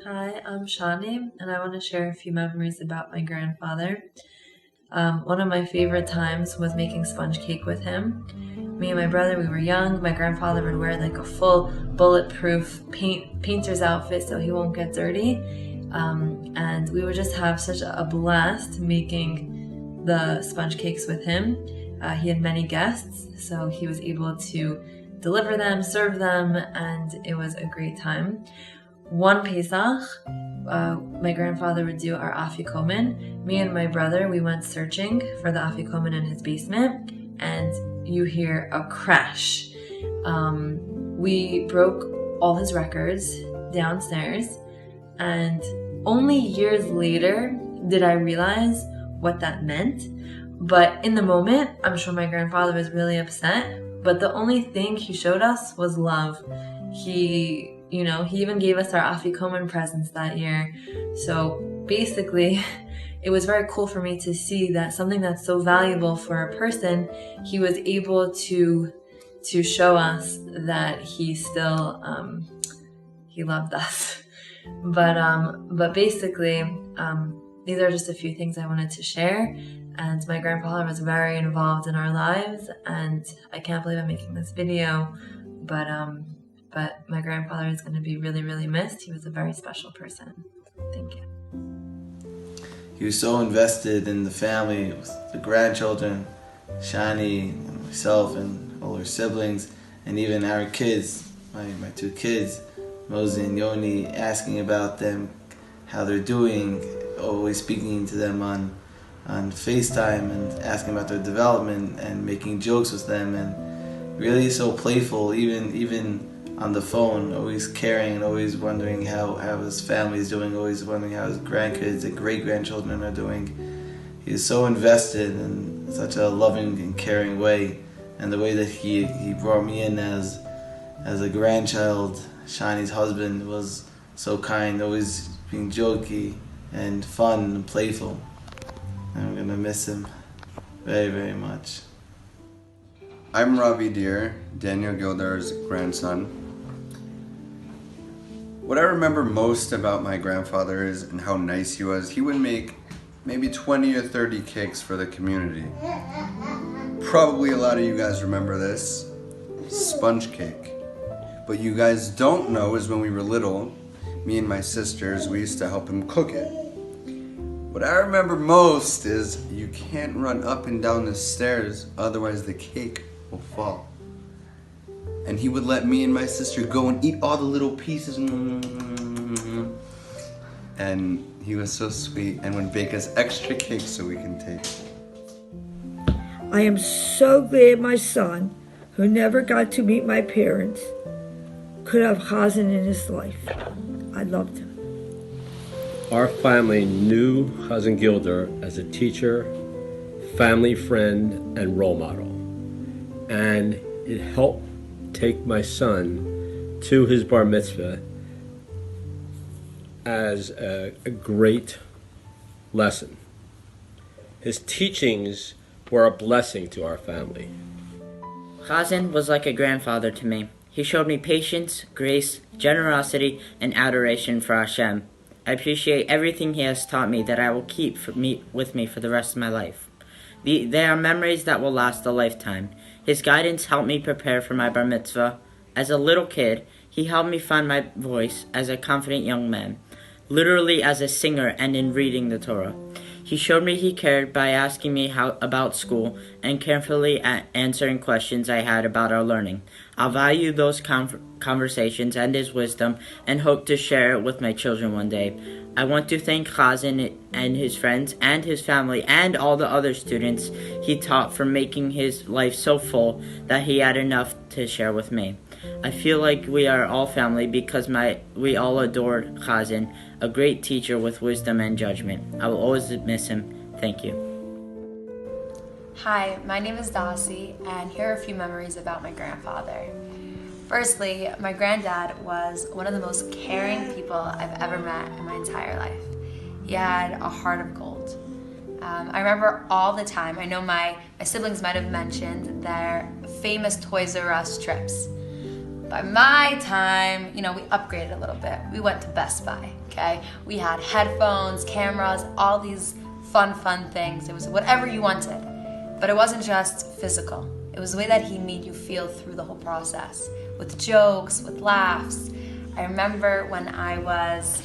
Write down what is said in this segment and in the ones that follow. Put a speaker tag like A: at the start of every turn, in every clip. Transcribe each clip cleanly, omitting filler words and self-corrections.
A: Hi, I'm Shani, and I want to share a few memories about my grandfather. One of my favorite times was making sponge cake with him. Me and my brother, we were young. My grandfather would wear like a full bulletproof painter's outfit so he won't get dirty. And we would just have such a blast making the sponge cakes with him. He had many guests, so he was able to deliver them, serve them, and it was a great time. One Pesach, my grandfather would do our afikomen. Me and my brother, we went searching for the afikomen in his basement, and you hear a crash. We broke all his records downstairs, and only years later did I realize what that meant. But in the moment, I'm sure my grandfather was really upset, but the only thing he showed us was love. He even gave us our afikomen presents that year. So basically, it was very cool for me to see that something that's so valuable for a person, he was able to show us that he still, he loved us. But basically, these are just a few things I wanted to share. And my grandfather was very involved in our lives, and I can't believe I'm making this video, but my grandfather is going to be really, really missed. He was a very special person. Thank you.
B: He was so invested in the family, with the grandchildren, Shani, and myself, and all our siblings, and even our kids, my two kids, Mosey and Yoni, asking about them, how they're doing, always speaking to them on FaceTime and asking about their development and making jokes with them, and really so playful, even on the phone, always caring and always wondering how his family is doing, always wondering how his grandkids and great-grandchildren are doing. He is so invested in such a loving and caring way, and the way that he brought me in as a grandchild, Shani's husband, was so kind, always being jokey and fun and playful. And I'm gonna miss him very, very much.
C: I'm Ravi Deer, Daniel Gildar's grandson. What I remember most about my grandfather is and how nice he was. He would make maybe 20 or 30 cakes for the community. Probably a lot of you guys remember this, sponge cake. What you guys don't know is when we were little, me and my sisters, we used to help him cook it. What I remember most is you can't run up and down the stairs, otherwise the cake will fall. And he would let me and my sister go and eat all the little pieces. And he was so sweet and would bake us extra cakes so we can take.
D: I am so glad my son, who never got to meet my parents, could have chazan in his life. I loved him.
E: Our family knew Cantor Gildar as a teacher, family friend, and role model. And it helped take my son to his bar mitzvah as a great lesson. His teachings were a blessing to our family.
F: Chazan was like a grandfather to me. He showed me patience, grace, generosity, and adoration for Hashem. I appreciate everything he has taught me that I will keep with me for the rest of my life. They are memories that will last a lifetime. His guidance helped me prepare for my bar mitzvah. As a little kid, he helped me find my voice as a confident young man, literally as a singer and in reading the Torah. He showed me he cared by asking me about school and carefully answering questions I had about our learning. I'll value those conversations and his wisdom and hope to share it with my children one day. I want to thank Chazan and his friends and his family and all the other students he taught for making his life so full that he had enough to share with me. I feel like we are all family because we all adored Chazan, a great teacher with wisdom and judgment. I will always miss him. Thank you.
G: Hi, my name is Dasi, and here are a few memories about my grandfather. Firstly, my granddad was one of the most caring people I've ever met in my entire life. He had a heart of gold. I remember all the time, I know my siblings might have mentioned their famous Toys R Us trips. By my time, we upgraded a little bit. We went to Best Buy, okay? We had headphones, cameras, all these fun things. It was whatever you wanted. But it wasn't just physical. It was the way that he made you feel through the whole process, with jokes, with laughs. I remember when I was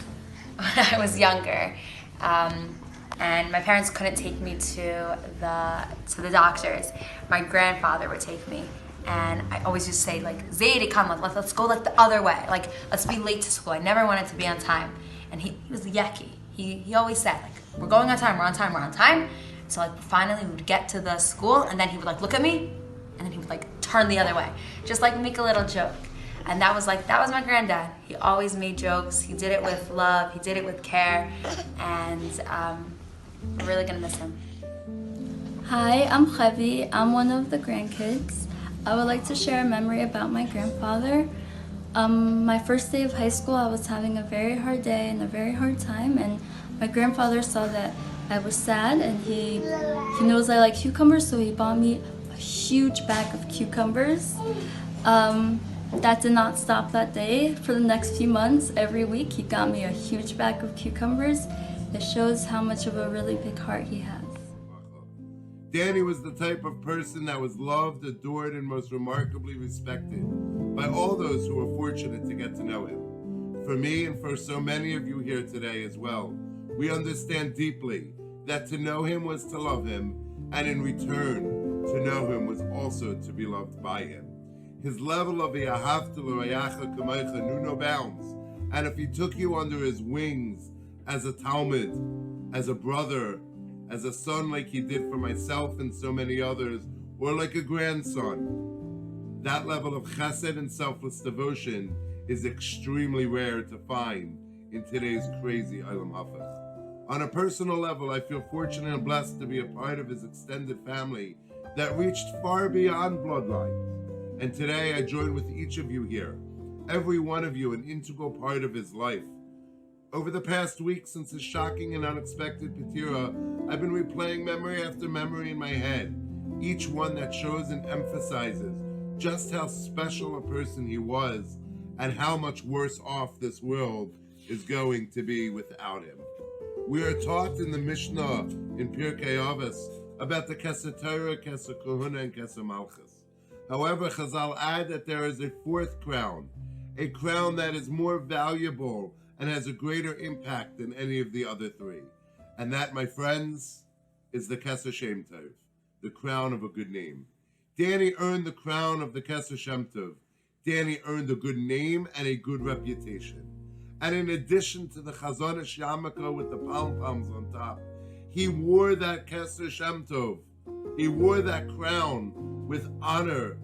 G: younger, and my parents couldn't take me to the doctors. My grandfather would take me. And I always used to say, like, Zaidi, come on, let's go like the other way. Like, let's be late to school. I never wanted to be on time. And he was yucky. He always said, like, we're going on time, we're on time, we're on time. So, like, finally we would get to the school, and then he would, like, look at me, and then he would, like, turn the other way. Just, like, make a little joke. And that was my granddad. He always made jokes. He did it with love. He did it with care. And we're really going to miss him.
H: Hi, I'm Chevi. I'm one of the grandkids. I would like to share a memory about my grandfather. My first day of high school, I was having a very hard day and a very hard time, and my grandfather saw that I was sad, and he knows I like cucumbers, so he bought me a huge bag of cucumbers. That did not stop that day. For the next few months, every week, he got me a huge bag of cucumbers. It shows how much of a really big heart he has.
I: Danny was the type of person that was loved, adored, and most remarkably respected by all those who were fortunate to get to know him. For me, and for so many of you here today as well, we understand deeply that to know him was to love him, and in return, to know him was also to be loved by him. His level of V'ahavta l'rayacha kamocha knew no bounds, and if he took you under his wings as a Talmud, as a brother, as a son like he did for myself and so many others, or like a grandson, that level of chesed and selfless devotion is extremely rare to find in today's crazy Olam Hafez. On a personal level, I feel fortunate and blessed to be a part of his extended family that reached far beyond bloodline. And today I join with each of you here, every one of you an integral part of his life. Over the past week since his shocking and unexpected Petira, I've been replaying memory after memory in my head, each one that shows and emphasizes just how special a person he was and how much worse off this world is going to be without him. We are taught in the Mishnah in Pirkei Avos about the Keser Torah, Keser Kahuna, and Keser Malchus. However, Chazal add that there is a fourth crown, a crown that is more valuable and has a greater impact than any of the other three. And that, my friends, is the Keser Shem Tov, the crown of a good name. Danny earned the crown of the Keser Shem Tov. Danny earned a good name and a good reputation. And in addition to the chazan yarmulke with the pom-poms on top, he wore that Keser Shem Tov. He wore that crown with honor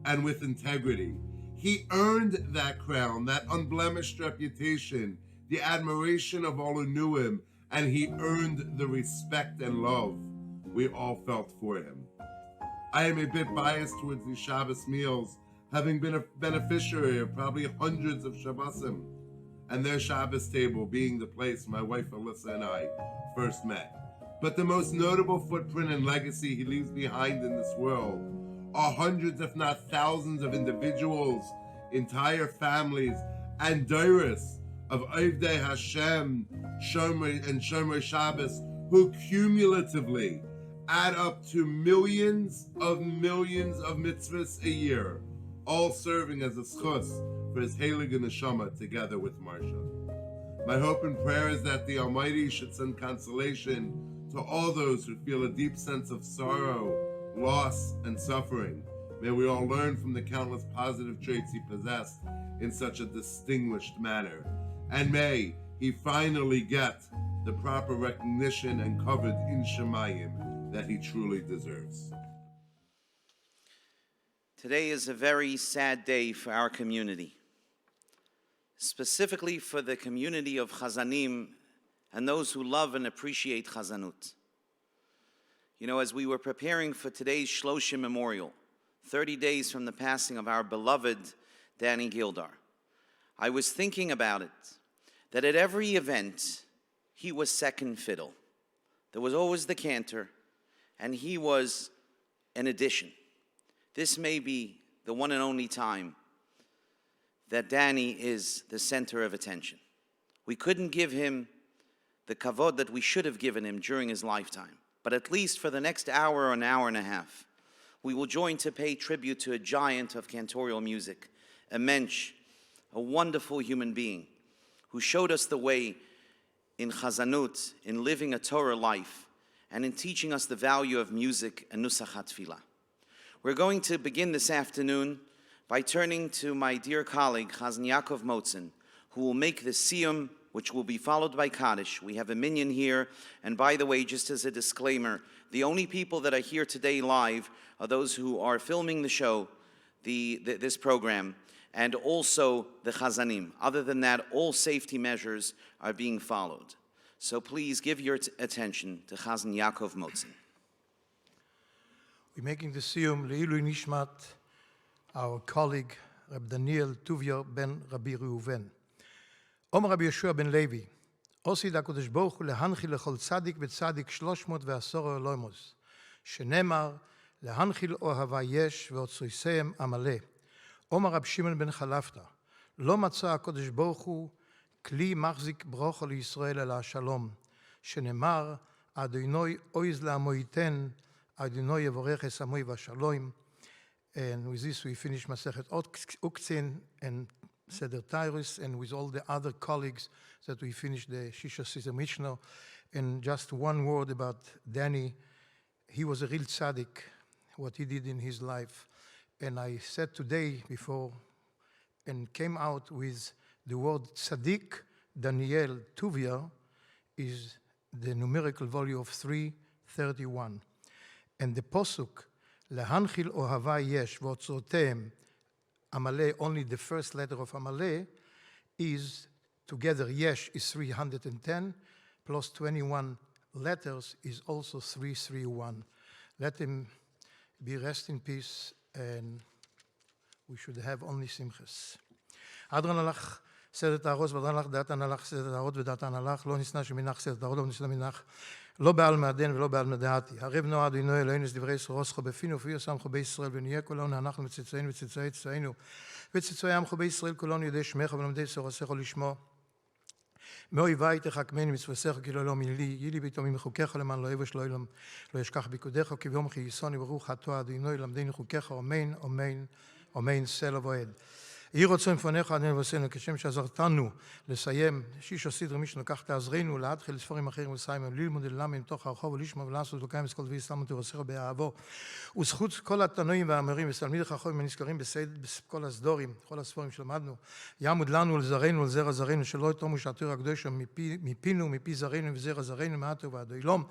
I: and with integrity. He earned that crown, that unblemished reputation, the admiration of all who knew him, and he earned the respect and love we all felt for him. I am a bit biased towards these Shabbos meals, having been a beneficiary of probably hundreds of Shabbosim, and their Shabbos table being the place my wife Alyssa and I first met. But the most notable footprint and legacy he leaves behind in this world are hundreds, if not thousands, of individuals, entire families, and dairas of Ovdei Hashem, Shomer and Shomer Shabbos, who cumulatively add up to millions of mitzvahs a year, all serving as a schus for his heilige neshama together with Marsha. My hope and prayer is that the Almighty should send consolation to all those who feel a deep sense of sorrow, loss, and suffering. May we all learn from the countless positive traits he possessed in such a distinguished manner. And may he finally get the proper recognition and covered in Shemayim that he truly deserves.
J: Today is a very sad day for our community, specifically for the community of chazanim and those who love and appreciate chazanut. You know, as we were preparing for today's Shloshim memorial, 30 days from the passing of our beloved Danny Gildar, I was thinking about it, that at every event, he was second fiddle. There was always the cantor, and he was an addition. This may be the one and only time that Danny is the center of attention. We couldn't give him the kavod that we should have given him during his lifetime. But at least for the next hour or an hour and a half, we will join to pay tribute to a giant of cantorial music, a mensch, a wonderful human being who showed us the way in chazanut, in living a Torah life, and in teaching us the value of music and nusachat tefillah. We're going to begin this afternoon by turning to my dear colleague, Chazan Yaakov Motzen, who will make the siyum, which will be followed by Kaddish. We have a minyan here, and by the way, just as a disclaimer, the only people that are here today live are those who are filming the show, this program, and also the chazanim. Other than that, all safety measures are being followed. So please give your attention to Chazan Yaakov Motzen.
K: We're making the siyum Le'ilui Nishmat, our colleague, Reb Daniel Tuvia ben Rabbi Reuven. Omer Rabbi Yeshua ben Levi, Osid HaKadosh Baruch Hu lehanchil lechol tzaddik v'tzaddik 310 olamos, shenemar lehanchil ohava yesh ve'otzoiseim amale. Omer Rab Shimon ben Chalafta, lo matza HaKadosh Baruch Hu kli machzik brocha liYisrael ela shalom, shenemar Adonai oiz la'amo yiten, Adonai yevorech es amo v'shalom. And with this we finish Masechet Uktzin and Seder Tyrus, and with all the other colleagues that we finished the Shisha Sisa Mishnah. And just one word about Danny. He was a real tzaddik, what he did in his life. And I said today before, and came out with the word tzaddik, Daniel Tuvia, is the numerical value of 331. And the posuk, Lehanchil ohava yesh v'otzoteim, Amaleh, only the first letter of Amaleh, is together, yesh is 310, plus 21 letters is also 331. Let him be rest in peace, and we should have only simchas. Adran alach סדר תארוס ודרן לך דעתן הלך סדר תארות ודעתן הלך לא נסנה שמנח סדר תארות לא נסנה מנח לא בעל מעדן ולא בעל מדעתי הרב נועד אינו אלוהינו דברי ישראל רוסחו בפינו ופיו שמחו בישראל ונהיה כולנו אנחנו וצאצאינו וצאצאי צאצאינו וצאצאי עמכו בישראל כולנו יודעי שמך ולמדי סורסך לשמו מאויבי תחכמני מצווסך כי לא מלי ילי ביתו ממחוקיך למען לא יבש לא ישכח ביקודך כביום חייסוני ברוך אתה אדוני למדני חוקיך אמן אמן אמן סלע ועד יהי רצון לפניך אדוני לבשרנו כשם שעזרתנו לסיים שיש סדרי משנה כך תעזרנו להתחיל לספרים אחרים ולסיים ללמוד ללמד מתוך הרחוב ולשמוע ולעשות ולקיים את כל דברי סתם ותרסך באהבו וזכות כל התנועים והאמרים ותלמידי חכמים הנזכרים בכל הסדורים כל הספרים שלמדנו יעמוד לנו ולזרענו ולזרע זרענו שלא יתומו שעתיר הקדוש מפינו ומפי זרענו וזרע זרענו מעתו ועד אילום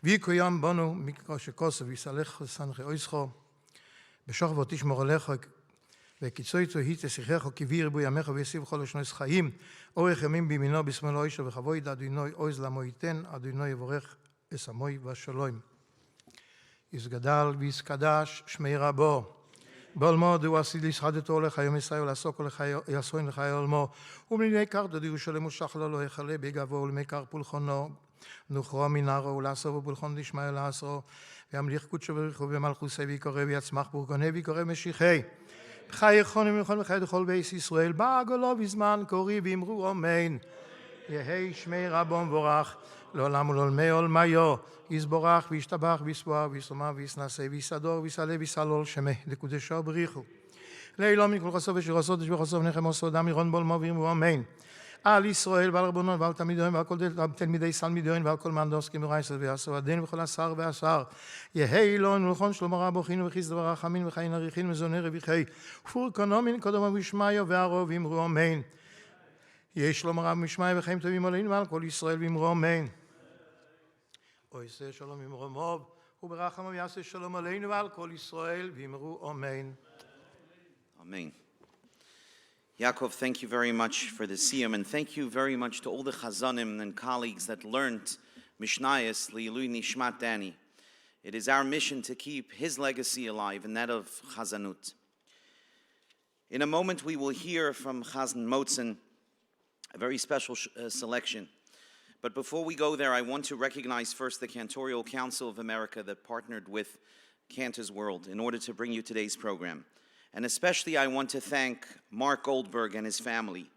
K: ויהי קוים בנו שכוסף ויסלח לסנחי אויסחו בשוכבו תשמור עליך וקיצוי צוהי תשיחך וכביא ריבוי ימיך ויסיב כל השנוס חיים אורך ימים בימינו בשמאלו אישו וחבוי אדוני עוז למו ייתן אדוני יבורך אסמוי והשלום יסגדל ויסקדש שמי רבו בעולמו דו עשיד לשחדתו לך היום ישראל לעסוק לך יעשוין לך עולמו ומליני קר דוד ירושלם ושח לו לא יחלה בגבו ולמי קר פולחונו נוכרו מנהרו ולעשו בפולחון דשמעאל לעשרו וימליך קודשו בריחו במלכוסי ויקורא ויצמח בורגוני ויקורא משיחי חי יכונים וכל וחי דכל בייס ישראל בעגלו בזמן קורי ואמרו אמן יהי שמי רבו מבורך לעולם ולעולמי עולמיו יסבורך וישתבח ויסבוע ויסומם ויסנסה ויסדור ויסעלה ויסעלול שמי דקודשו בריחו לעילום מכל חסוב ושיר עשות ושבח חסוב נחם עשו דם ירון בולמו ואמרו אמן על ישראל ועל רבונון ועל תלמידיהם ועל כל תלמידי סלמידיהם ועל כל מהנדוסקים ורייסת ועשו הדין וכל השר והשר יהי אלוהינו ולכון שלמה רבו חינו וחיס דבר רחמין וחיין עריכין מזוני רוויחי ופור קונומין קודם ומשמעיו והרוב ואמרו אמן יהי שלמה רב משמעי וחיים טובים עלינו ועל כל ישראל ואמרו אמן עושה שלום אמרו מוב וברחמו יעשה שלום עלינו ועל כל ישראל ואמרו אמן
J: אמן Yaakov, thank you very much for the siyum, and thank you very much to all the chazanim and colleagues that learned Mishnayos Le'ilui Nishmat Danny. It is our mission to keep his legacy alive and that of chazanut. In a moment we will hear from Chazan Motzen, a very special selection. But before we go there, I want to recognize first the Cantorial Council of America that partnered with Cantors World in order to bring you today's program. And especially I want to thank Mark Goldberg and his family,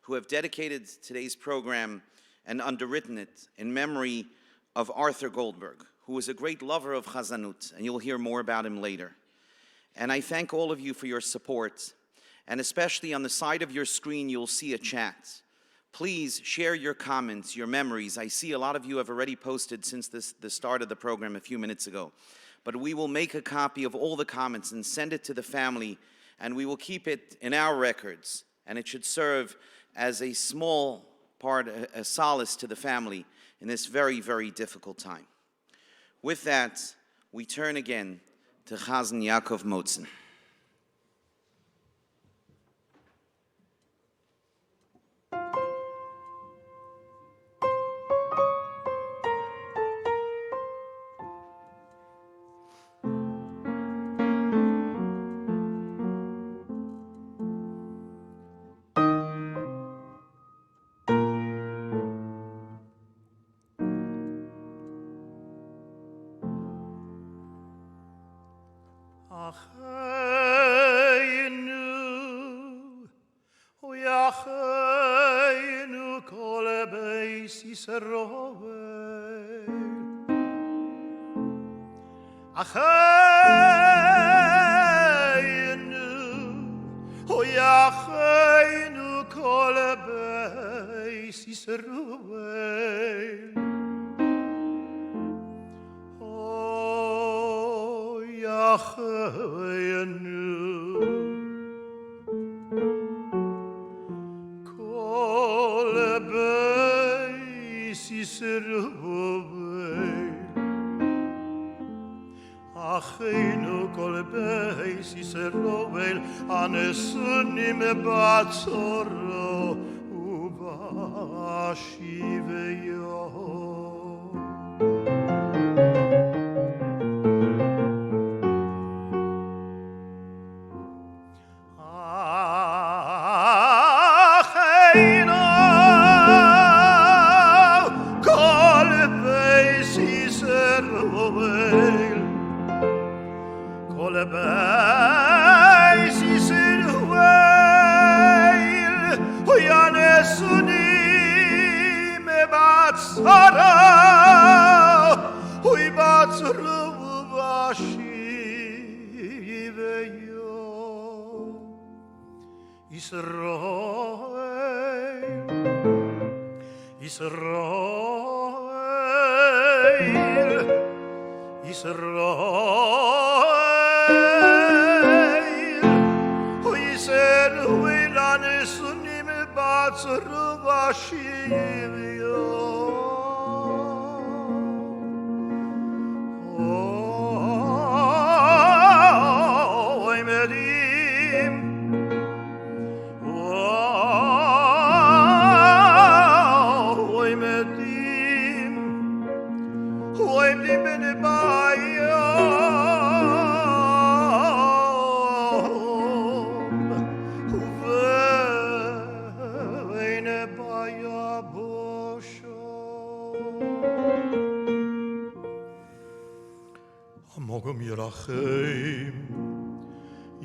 J: who have dedicated today's program and underwritten it in memory of Arthur Goldberg, who was a great lover of chazanut, and you'll hear more about him later. And I thank all of you for your support, and especially on the side of your screen you'll see a chat. Please share your comments, your memories. I see a lot of you have already posted since the start of the program a few minutes ago. But we will make a copy of all the comments and send it to the family, and we will keep it in our records, and it should serve as a small part, a solace to the family in this very, very difficult time. With that, we turn again to Chazan Yaakov Motzen.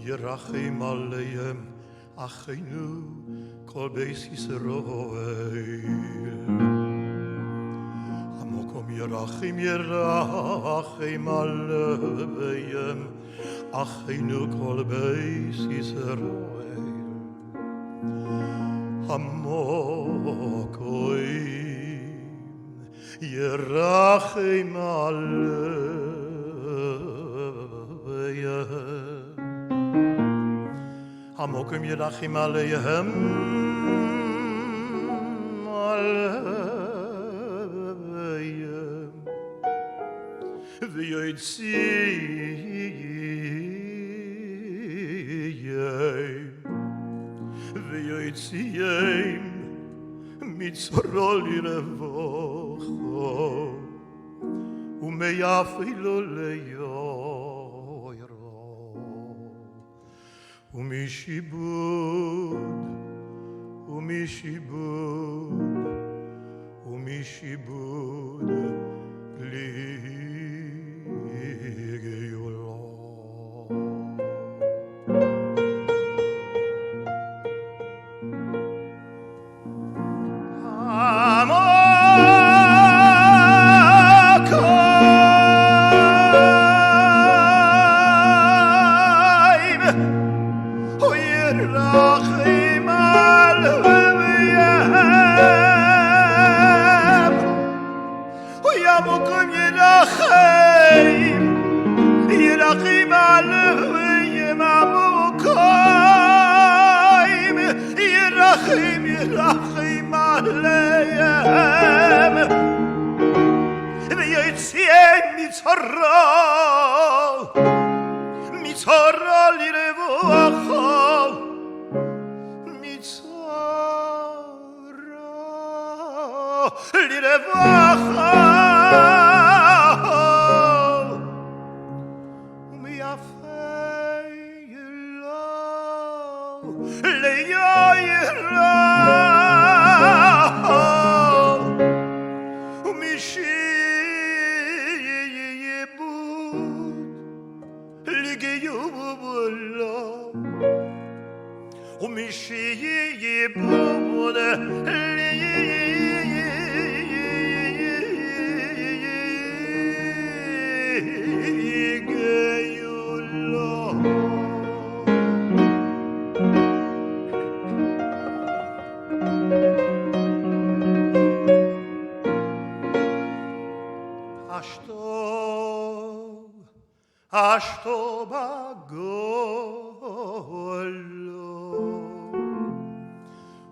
L: Yerachim aleim achenu kol beis Yisroel. Hamokom yerachim aleim achenu kol beis Yisroel. Hamokom yerachim aleim Hamokim yerachim aleihem v'yotziyem mitzrol yirevocho umeyafilo leyoyro umishibud ligeyolo. ירחם עליהם וימוקם ירחם עליהם המוקם ירחם עליהם ויציאם מצרה לרווחה לרווחה ומיפה אלוה ליוירה ומשייבוד לגיובולו ומשייבוד אשתו בגולו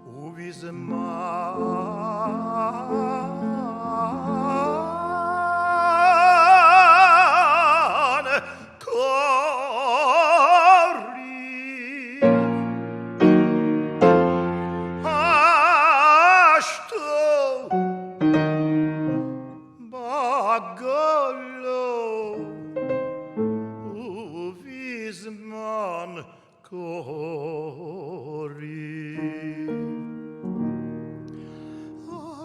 L: ובזמן קורי אשתו בגולו ובזמן קורי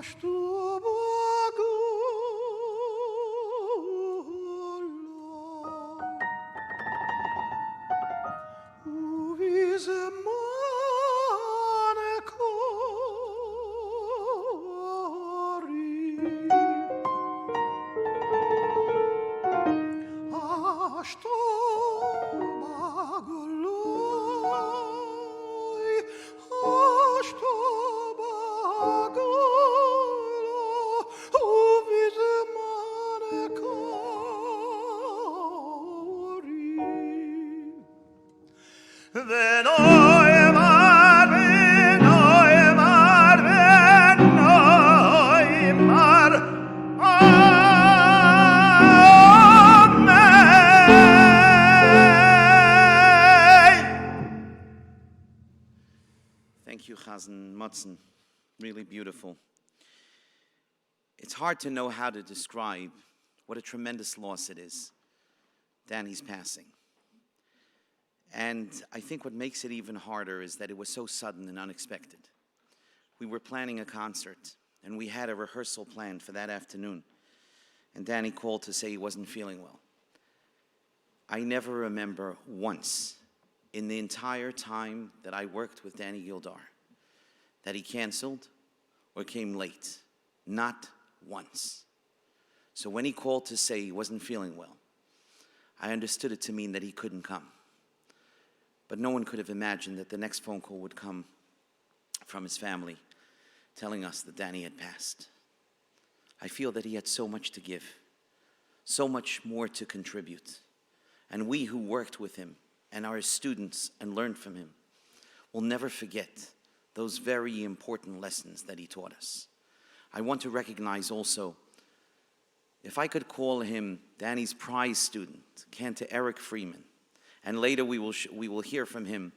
L: אשתו בגולו ובזמן קורי אשתו
J: Thank you, Chazan Mutzen. Really beautiful. It's hard to know how to describe what a tremendous loss it is, Danny's passing. And I think what makes it even harder is that it was so sudden and unexpected. We were planning a concert, and we had a rehearsal planned for that afternoon. And Danny called to say he wasn't feeling well. I never remember once in the entire time that I worked with Danny Gildar that he canceled or came late. Not once. So when he called to say he wasn't feeling well, I understood it to mean that he couldn't come. But no one could have imagined that the next phone call would come from his family telling us that Danny had passed. I feel that he had so much to give, so much more to contribute. And we who worked with him and are his students and learned from him will never forget those very important lessons that he taught us. I want to recognize also, if I could call him Danny's prize student, Cantor Eric Freeman, and later we will hear from him.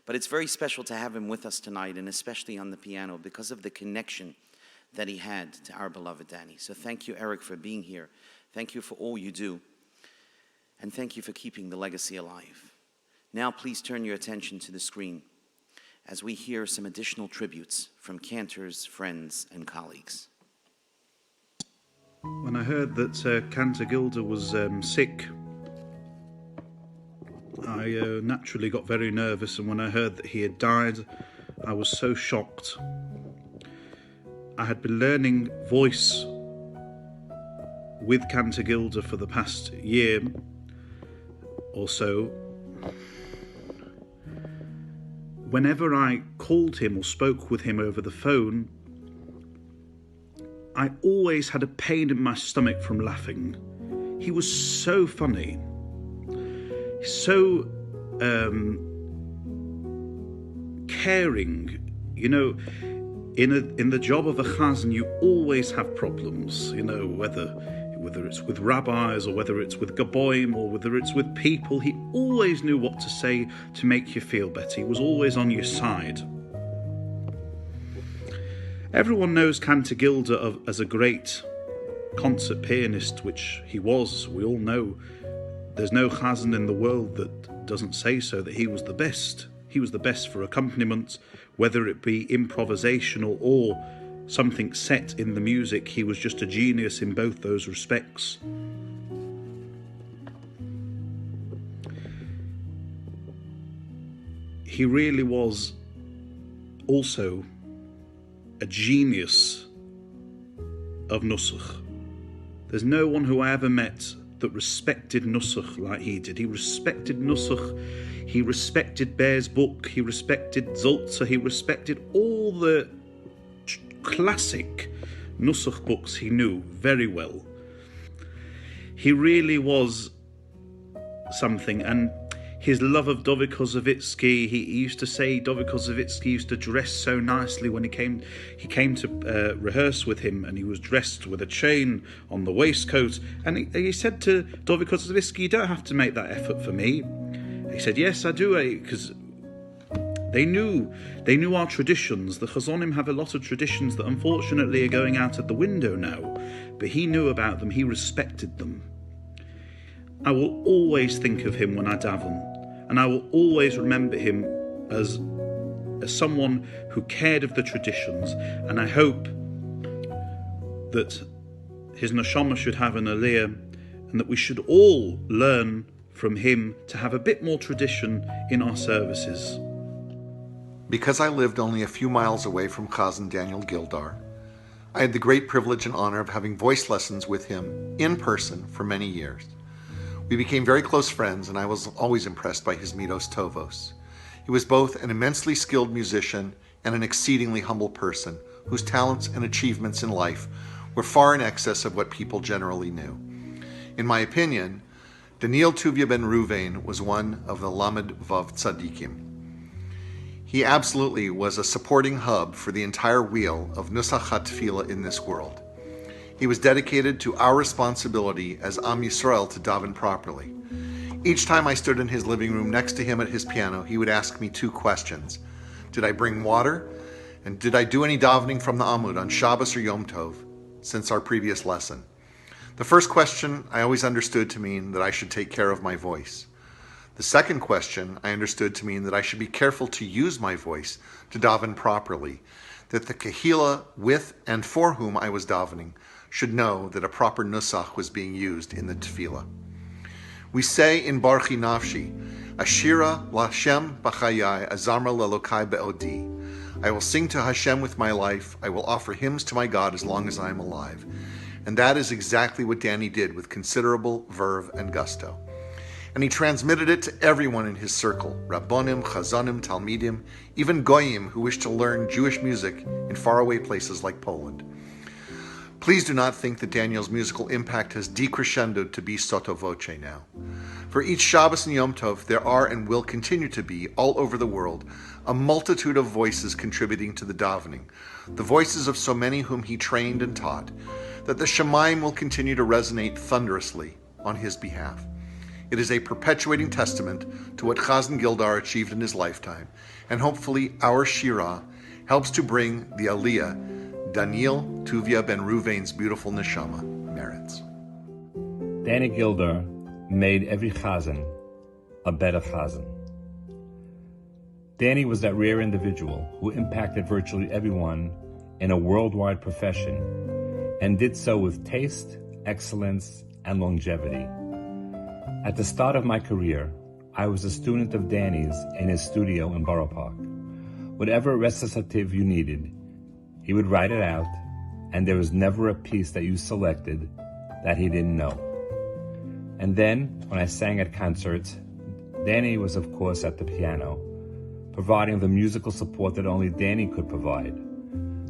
J: But it's very special to have him with us tonight, and especially on the piano, because of the connection that he had to our beloved Danny. So thank you, Eric, for being here. Thank you for all you do. And thank you for keeping the legacy alive. Now please turn your attention to the screen as we hear some additional tributes from Cantors, friends, and colleagues.
M: When I heard that Cantor Gildar was sick, I naturally got very nervous, and when I heard that he had died, I was so shocked. I had been learning voice with Cantor Gildar for the past year or so, whenever I called him or spoke with him over the phone, I always had a pain in my stomach from laughing. He was so funny, so caring. You know, in the job of a chazan, you always have problems. You know, whether it's with rabbis or whether it's with gaboim or whether it's with people, he always knew what to say to make you feel better. He was always on your side. Everyone knows Cantor Gildar as a great concert pianist, which he was. We all know there's no chazan in the world that doesn't say so, that he was the best. He was the best for accompaniment, whether it be improvisational or something set in the music. He was just a genius in both those respects. He really was also a genius of nusach. There's no one who I ever met that respected nusach like he did. He respected nusach, he respected Bear's book, he respected Zoltzer, he respected all the classic nusach books he knew very well. He really was something, and his love of David Kozovitsky, he used to say David Kozovitsky used to dress so nicely when he came to rehearse with him, and he was dressed with a chain on the waistcoat, and he said to David Kozovitsky, "You don't have to make that effort for me." He said, "Yes, I do," because they knew our traditions. The chazanim have a lot of traditions that unfortunately are going out of the window now, but he knew about them, he respected them. I will always think of him when I daven, and I will always remember him as someone who cared of the traditions, and I hope that his neshama should have an aliyah, and that we should all learn from him to have a bit more tradition in our services.
N: Because I lived only a few miles away from Chazan Daniel Gildar, I had the great privilege and honor of having voice lessons with him in person for many years. We became very close friends, and I was always impressed by his midos tovos. He was both an immensely skilled musician and an exceedingly humble person, whose talents and achievements in life were far in excess of what people generally knew. In my opinion, Daniel Tuvia ben Ruvain was one of the Lamed Vav tzaddikim. He absolutely was a supporting hub for the entire wheel of Nusach HaTefillah in this world. He was dedicated to our responsibility as Am Yisrael to daven properly. Each time I stood in his living room next to him at his piano, he would ask me two questions. Did I bring water? And did I do any davening from the Amud on Shabbos or Yom Tov since our previous lesson? The first question I always understood to mean that I should take care of my voice. The second question I understood to mean that I should be careful to use my voice to daven properly, that the kahila with and for whom I was davening should know that a proper nusach was being used in the tefillah. We say in Barchi Nafshi, Ashira Lashem B'chayai Azamra Lelokai Be'odi. I will sing to Hashem with my life, I will offer hymns to my God as long as I am alive. And that is exactly what Danny did with considerable verve and gusto. And he transmitted it to everyone in his circle, Rabbonim, chazanim, talmidim, even goyim who wished to learn Jewish music in faraway places like Poland. Please do not think that Daniel's musical impact has decrescendoed to be sotto voce now. For each Shabbos and Yom Tov, there are and will continue to be, all over the world, a multitude of voices contributing to the davening, the voices of so many whom he trained and taught, that the Shemaim will continue to resonate thunderously on his behalf. It is a perpetuating testament to what Chazan Gildar achieved in his lifetime, and hopefully our Shirah helps to bring the Aliyah Daniel Tuvia ben Ruvain's beautiful neshama merits.
O: Danny Gildar made every chazan a better chazan. Danny was that rare individual who impacted virtually everyone in a worldwide profession and did so with taste, excellence, and longevity. At the start of my career, I was a student of Danny's in his studio in Borough Park. Whatever recitative you needed, he would write it out, and there was never a piece that you selected that he didn't know. And then, when I sang at concerts, Danny was of course at the piano, providing the musical support that only Danny could provide,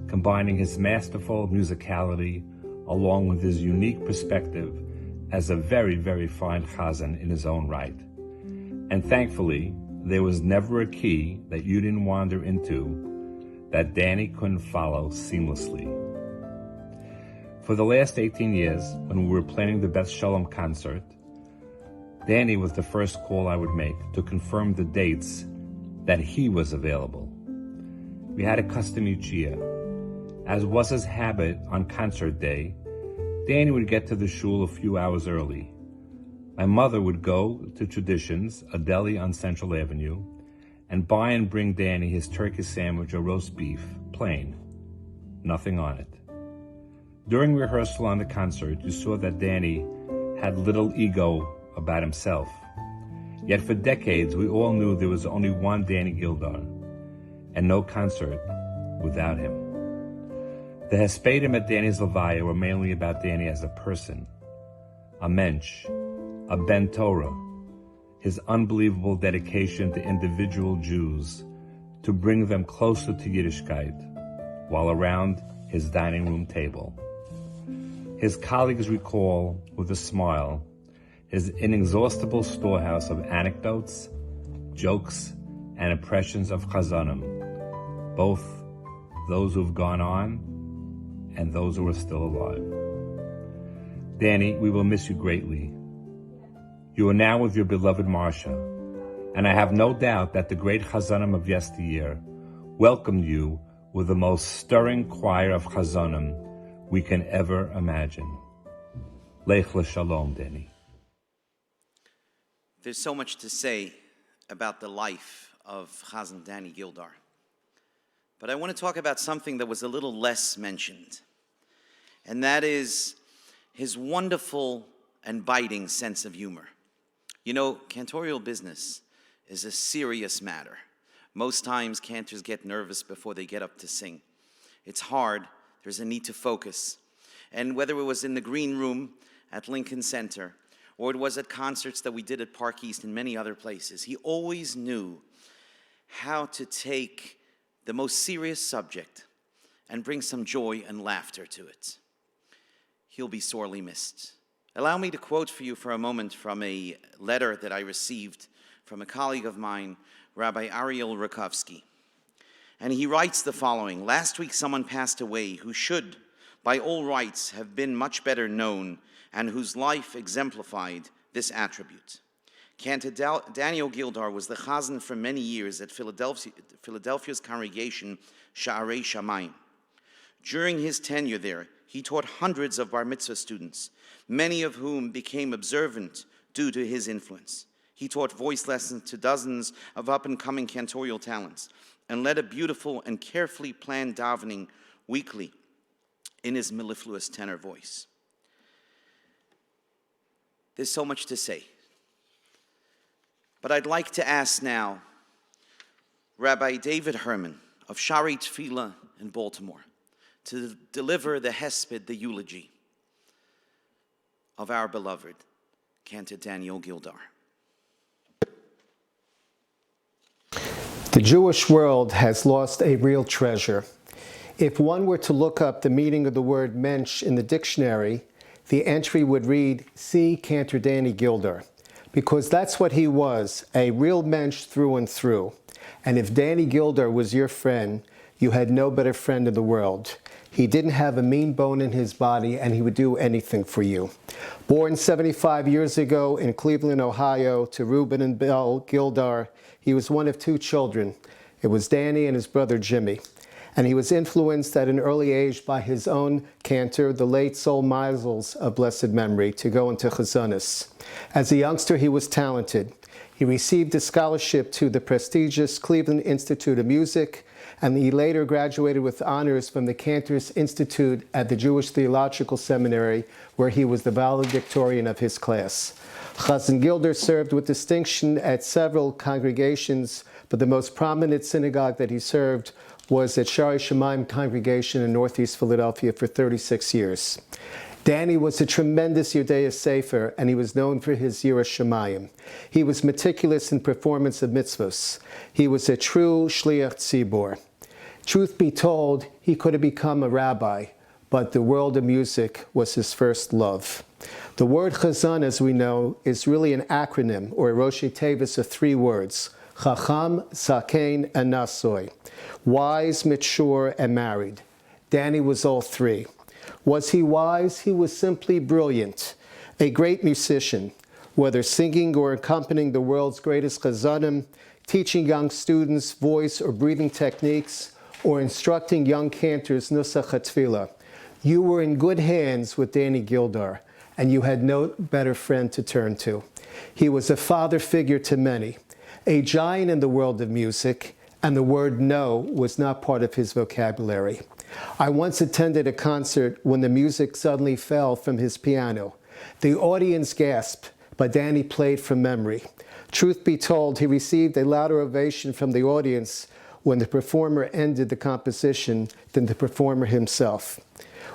O: combining his masterful musicality along with his unique perspective as a very, very fine chazan in his own right. And thankfully, there was never a key that you didn't wander into that Danny couldn't follow seamlessly. For the last 18 years, when we were planning the Beth Shalom concert, Danny was the first call I would make to confirm the dates that he was available. We had a custom each year. As was his habit on concert day, Danny would get to the shul a few hours early. My mother would go to Traditions, a deli on Central Avenue, and buy and bring Danny his turkey sandwich or roast beef, plain, nothing on it. During rehearsal on the concert, you saw that Danny had little ego about himself. Yet for decades, we all knew there was only one Danny Gildar, and no concert without him. The Hespedim at Danny's Levaya were mainly about Danny as a person, a mensch, a ben Torah, his unbelievable dedication to individual Jews to bring them closer to Yiddishkeit while around his dining room table. His colleagues recall, with a smile, his inexhaustible storehouse of anecdotes, jokes, and impressions of chazanim, both those who've gone on and those who are still alive. Danny, we will miss you greatly. You are now with your beloved Marsha, and I have no doubt that the great chazanim of yesteryear welcomed you with the most stirring choir of chazanim we can ever imagine. Lech l'shalom, Danny.
J: There's so much to say about the life of Chazan Danny Gildar. But I want to talk about something that was a little less mentioned, and that is his wonderful and biting sense of humor. You know, cantorial business is a serious matter. Most times, cantors get nervous before they get up to sing. It's hard. There's a need to focus. And whether it was in the green room at Lincoln Center, or it was at concerts that we did at Park East and many other places, he always knew how to take the most serious subject and bring some joy and laughter to it. He'll be sorely missed. Allow me to quote for you for a moment from a letter that I received from a colleague of mine, Rabbi Ariel Rakovsky. And he writes the following: last week someone passed away who should, by all rights, have been much better known and whose life exemplified this attribute. Cantor Daniel Gildar was the chazan for many years at Philadelphia's congregation Sha'arei Shamayim. During his tenure there, he taught hundreds of bar mitzvah students, many of whom became observant due to his influence. He taught voice lessons to dozens of up-and-coming cantorial talents and led a beautiful and carefully planned davening weekly in his mellifluous tenor voice. There's so much to say. But I'd like to ask now Rabbi David Herman of Shari Tefillah in Baltimore to deliver the hesped, the eulogy of our beloved Cantor Daniel Gildar.
P: The Jewish world has lost a real treasure. If one were to look up the meaning of the word mensch in the dictionary, the entry would read, "See Cantor Danny Gildar," because that's what he was, a real mensch through and through. And if Danny Gildar was your friend, you had no better friend in the world. He didn't have a mean bone in his body, and he would do anything for you. Born 75 years ago in Cleveland, Ohio, to Reuben and Belle Gildar, he was one of two children. It was Danny and his brother Jimmy. And he was influenced at an early age by his own cantor, the late Sol Meisels of blessed memory, to go into chazanis. As a youngster, he was talented. He received a scholarship to the prestigious Cleveland Institute of Music, and he later graduated with honors from the Cantors Institute at the Jewish Theological Seminary, where he was the valedictorian of his class. Chazan Gildar served with distinction at several congregations, but the most prominent synagogue that he served was at Sha'arei Shamayim congregation in Northeast Philadelphia for 36 years. Danny was a tremendous Yodea Sefer, and he was known for his Yiras Shamayim. He was meticulous in performance of mitzvos. He was a true shliach tzibur. Truth be told, he could have become a rabbi, but the world of music was his first love. The word chazan, as we know, is really an acronym, or a roshi tevis of 3 words: chacham, zaken, and nasoy. Wise, mature, and married. Danny was all 3. Was he wise? He was simply brilliant. A great musician, whether singing or accompanying the world's greatest chazanim, teaching young students voice or breathing techniques, or instructing young cantors nusach hatfilah. You were in good hands with Danny Gildar, and you had no better friend to turn to. He was a father figure to many, a giant in the world of music, and the word no was not part of his vocabulary. I once attended a concert when the music suddenly fell from his piano. The audience gasped, but Danny played from memory. Truth be told, he received a louder ovation from the audience when the performer ended the composition than the performer himself.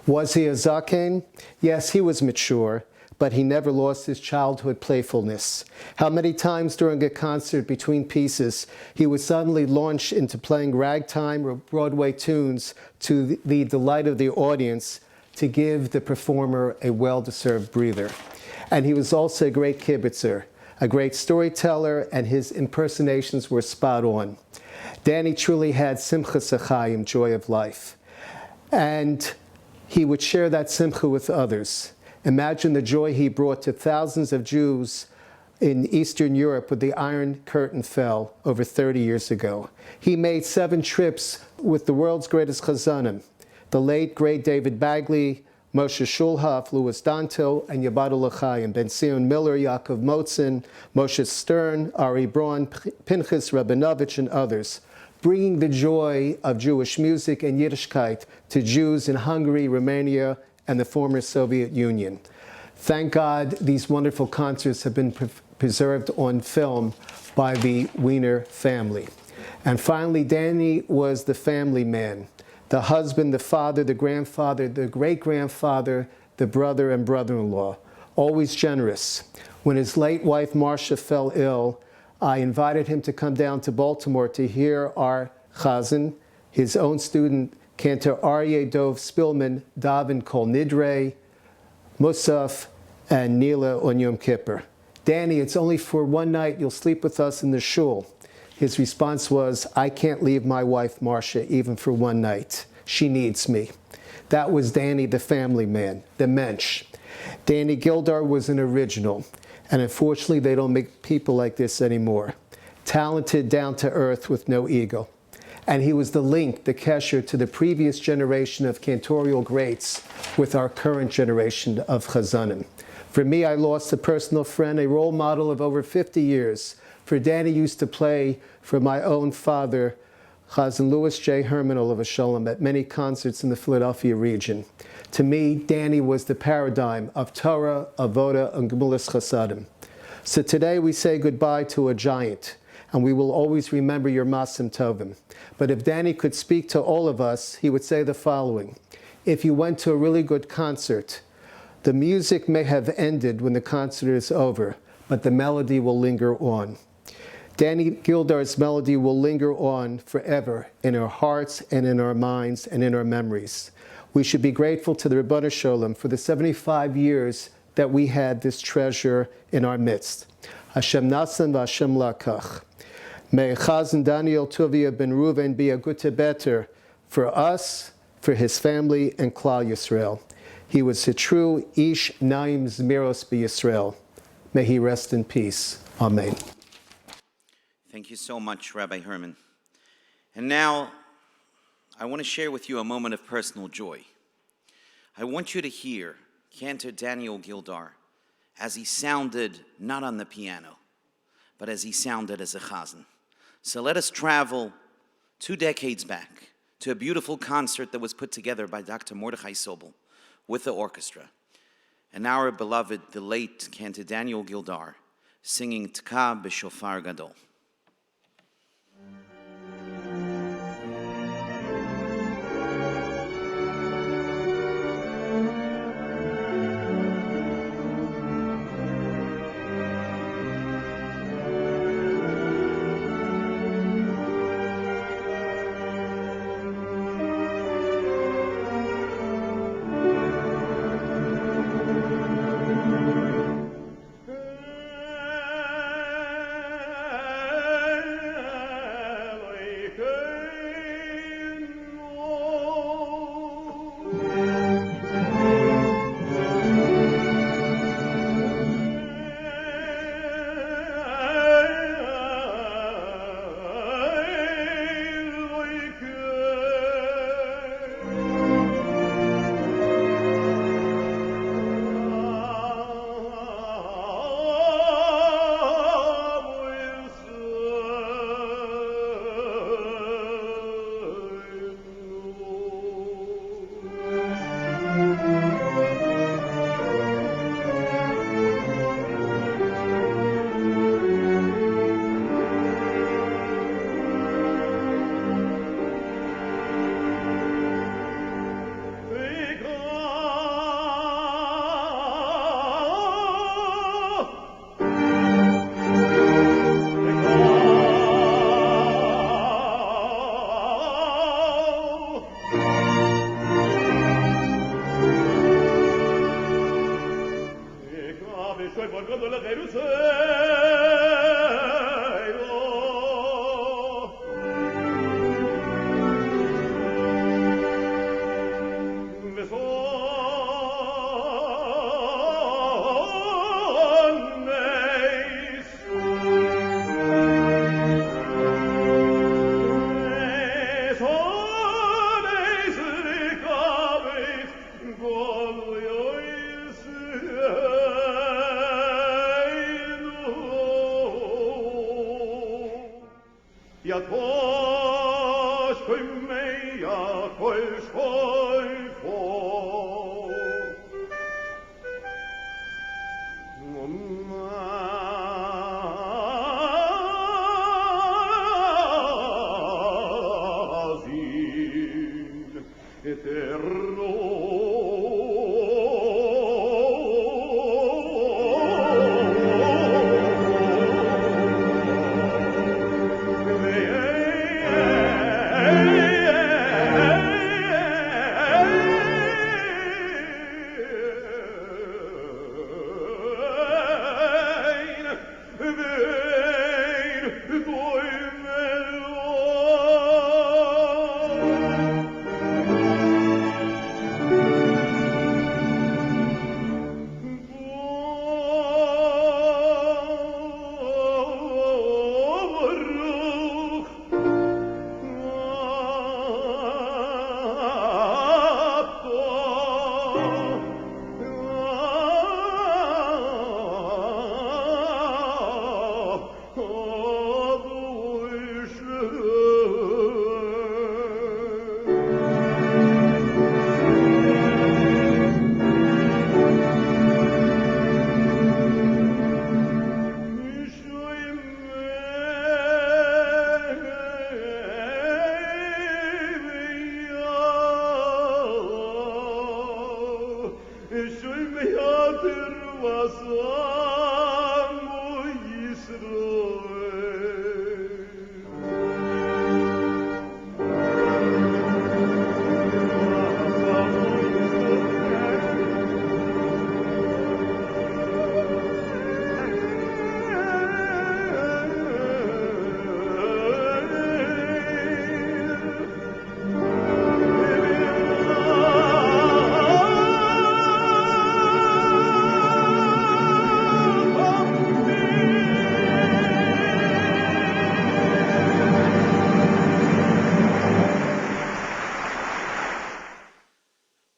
P: Was he a zaken? Yes, he was mature, but he never lost his childhood playfulness. How many times during a concert between pieces, he would suddenly launch into playing ragtime or Broadway tunes to the delight of the audience to give the performer a well-deserved breather. And he was also a great kibitzer, a great storyteller, and his impersonations were spot on. Danny truly had simchas achayim, joy of life. And he would share that simcha with others. Imagine the joy he brought to thousands of Jews in Eastern Europe when the Iron Curtain fell over 30 years ago. He made 7 trips with the world's greatest chazanim, the late, great David Bagley, Moshe Shulhoff, Louis Danto, and Yabadul L'chaim, Ben Zion Miller, Yaakov Motzen, Moshe Stern, Ari Braun, Pinchas Rabinovich, and others, bringing the joy of Jewish music and Yiddishkeit to Jews in Hungary, Romania, and the former Soviet Union. Thank God these wonderful concerts have been preserved on film by the Wiener family. And finally, Danny was the family man, the husband, the father, the grandfather, the great-grandfather, the brother and brother-in-law, always generous. When his late wife, Marcia, fell ill, I invited him to come down to Baltimore to hear our chazan, his own student, Cantor Dov Spillman, daven Kol Nidre, Musaf, and Nila on Yom Kippur. Danny, it's only for one night. You'll sleep with us in the shul. His response was, I can't leave my wife, Marcia, even for one night. She needs me. That was Danny, the family man, the mensch. Danny Gildar was an original, and unfortunately, they don't make people like this anymore. Talented, down to earth, with no ego. And he was the link, the kesher, to the previous generation of cantorial greats with our current generation of chazanim. For me, I lost a personal friend, a role model of over 50 years. For Danny used to play for my own father, Chazan Louis J. Herman, Ribbono Shel Olam, at many concerts in the Philadelphia region. To me, Danny was the paradigm of Torah, Avoda, and Gemulas Chasadim. So today we say goodbye to a giant, and we will always remember your Masim Tovim. But if Danny could speak to all of us, he would say the following. If you went to a really good concert, the music may have ended when the concert is over, but the melody will linger on. Danny Gildar's melody will linger on forever in our hearts and in our minds and in our memories. We should be grateful to the Ribbono Shel Olam for the 75 years that we had this treasure in our midst. Hashem Nasan v'Hashem Lakach. May Chazan Daniel Tuvia ben Reuven be a gute better for us, for his family, and Klal Yisrael. He was a true Ish Naim Zmiros b'Yisrael. May he rest in peace. Amen.
J: Thank you so much, Rabbi Herman. And now, I want to share with you a moment of personal joy. I want you to hear Cantor Daniel Gildar as he sounded not on the piano, but as he sounded as a chazan. So let us travel 2 decades back to a beautiful concert that was put together by Dr. Mordechai Sobel with the orchestra. And our beloved, the late Cantor Daniel Gildar, singing Tka b'Shofar Gadol.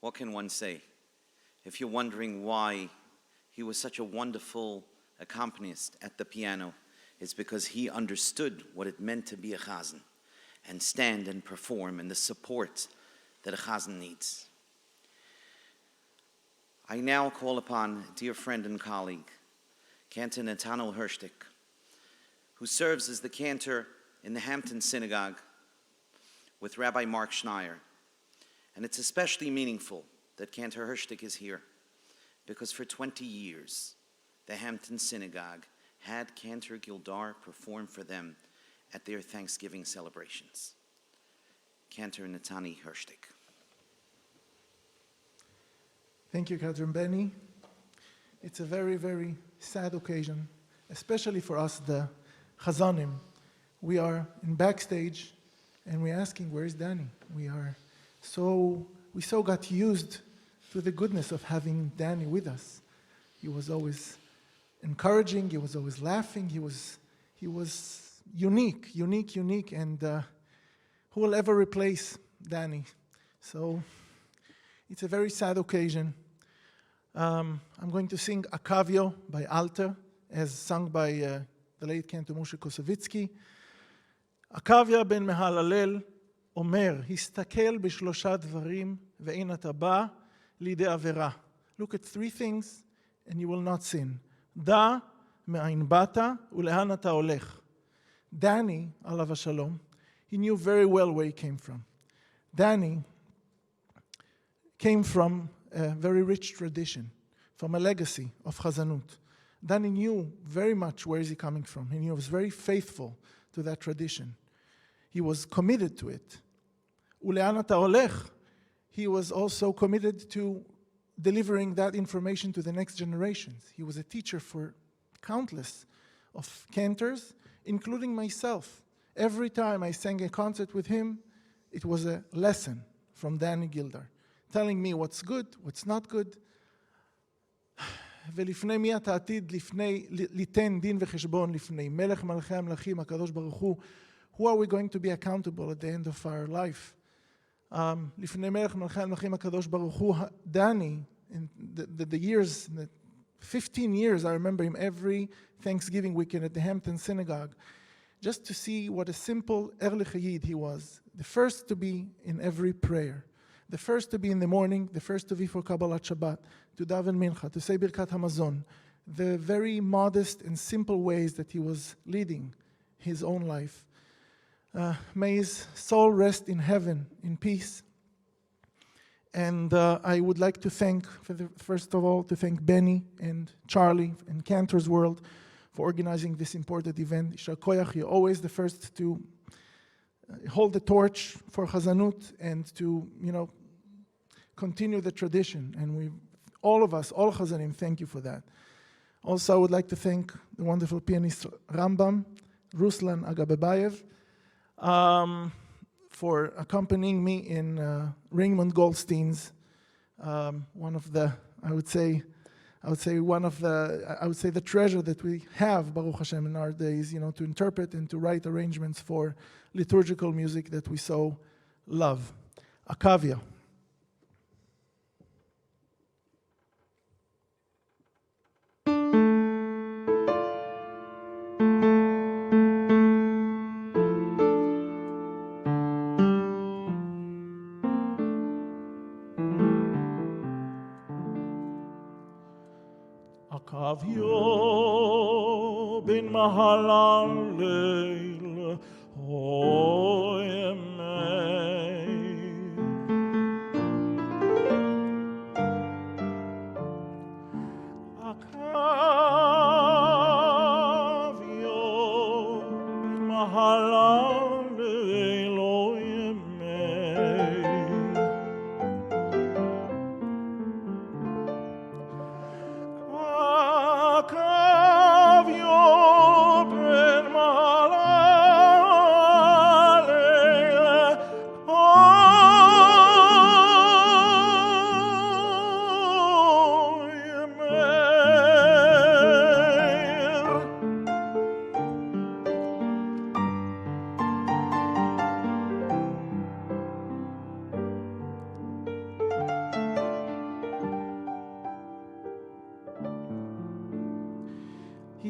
J: What can one say? If you're wondering why he was such a wonderful accompanist at the piano, it's because he understood what it meant to be a chazan and stand and perform and the support that a chazan needs. I now call upon a dear friend and colleague, Cantor Gildar, who serves as the cantor in the Hampton Synagogue with Rabbi Mark Schneier. And it's especially meaningful that Cantor Gildar is here, because for 20 years, the Hampton Synagogue had Cantor Gildar perform for them at their Thanksgiving celebrations. Cantor Gildar.
L: Thank you, Kadron Benny. It's a very, very sad occasion, especially for us, the chazanim. We are in backstage, and we're asking, where is Danny? We so got used to the goodness of having Danny with us. He was always encouraging, he was always laughing, he was unique, and who will ever replace Danny? So it's a very sad occasion. I'm going to sing a kavio by Alter, as sung by the late Cantor Moshe Kosovitsky. הקוויה בן מהללל אומר, הסתכל בשלושה דברים ואין אתה בא לידי עבירה. Look at three things and you will not sin. דע מאין באת ולאן אתה הולך. Danny, עליו השלום, he knew very well where he came from. Danny came from a very rich tradition, from a legacy of chazanut. Danny knew very much where is he coming from. He was very faithful to that tradition. He was committed to it. Ule'an ata olech, he was also committed to delivering that information to the next generations. He was a teacher for countless of cantors, including myself. Every time I sang a concert with him, it was a lesson from Danny Gildar, telling me what's good, what's not good. ולפני מי אתה עתיד, ליתן דין וחשבון לפני מלך מלכי המלכים, הקדוש ברוך הוא. Who are we going to be accountable at the end of our life? לפני מלך מלכי המלכים, הקדוש ברוך הוא. Danny, in the years, in the 15 years, I remember him every Thanksgiving weekend at the Hampton Synagogue, just to see what a simple Ehrlich Yid he was. The first to be in every prayer. The first to be in the morning, the first to be for Kabbalat Shabbat, to daven Mincha, to say Birkat Hamazon. The very modest and simple ways that he was leading his own life. May his soul rest in heaven, in peace. And I would like to thank, first of all, to thank Benny and Charlie and Cantor's World for organizing this important event. Yishar Koyach, you're always the first to hold the torch for Chazanut and to, continue the tradition. And all of us, all Chazanim, thank you for that. Also, I would like to thank the wonderful pianist Rambam, Ruslan Agabebayev, for accompanying me in Raymond Goldstein's one of the, I would say the treasure that we have, Baruch Hashem, in our days, to interpret and to write arrangements for liturgical music that we so love. Akavia.
Q: Akavio bin mahalal leil hoyemei Akavio bin mahalal leil hoyemei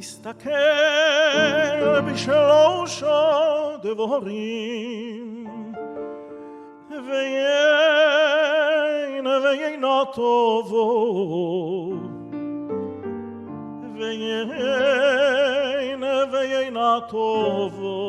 Q: הסתכל בשלוש הדבורים ויינה טובו ויינה טובו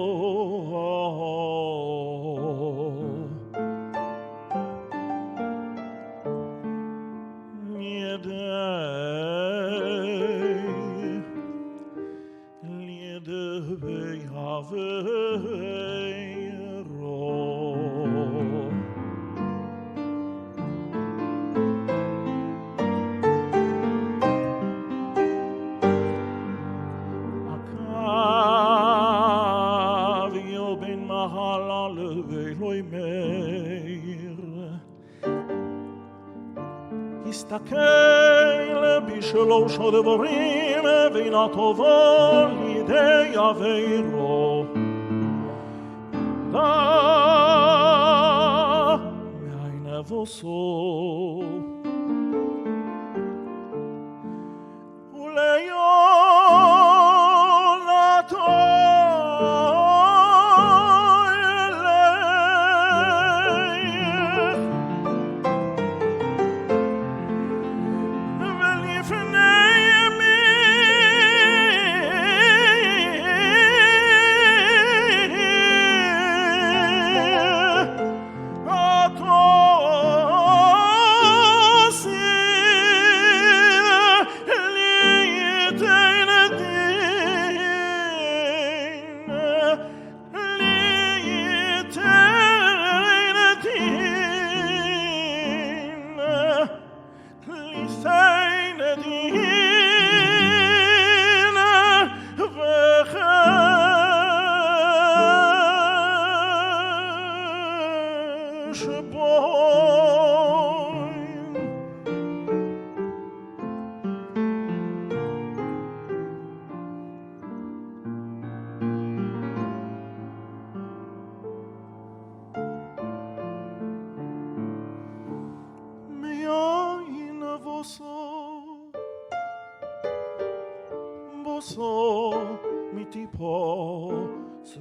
Q: הסתכל בשלוש הדברים ואינה טובה לידי עבירו דע מאין אבוסו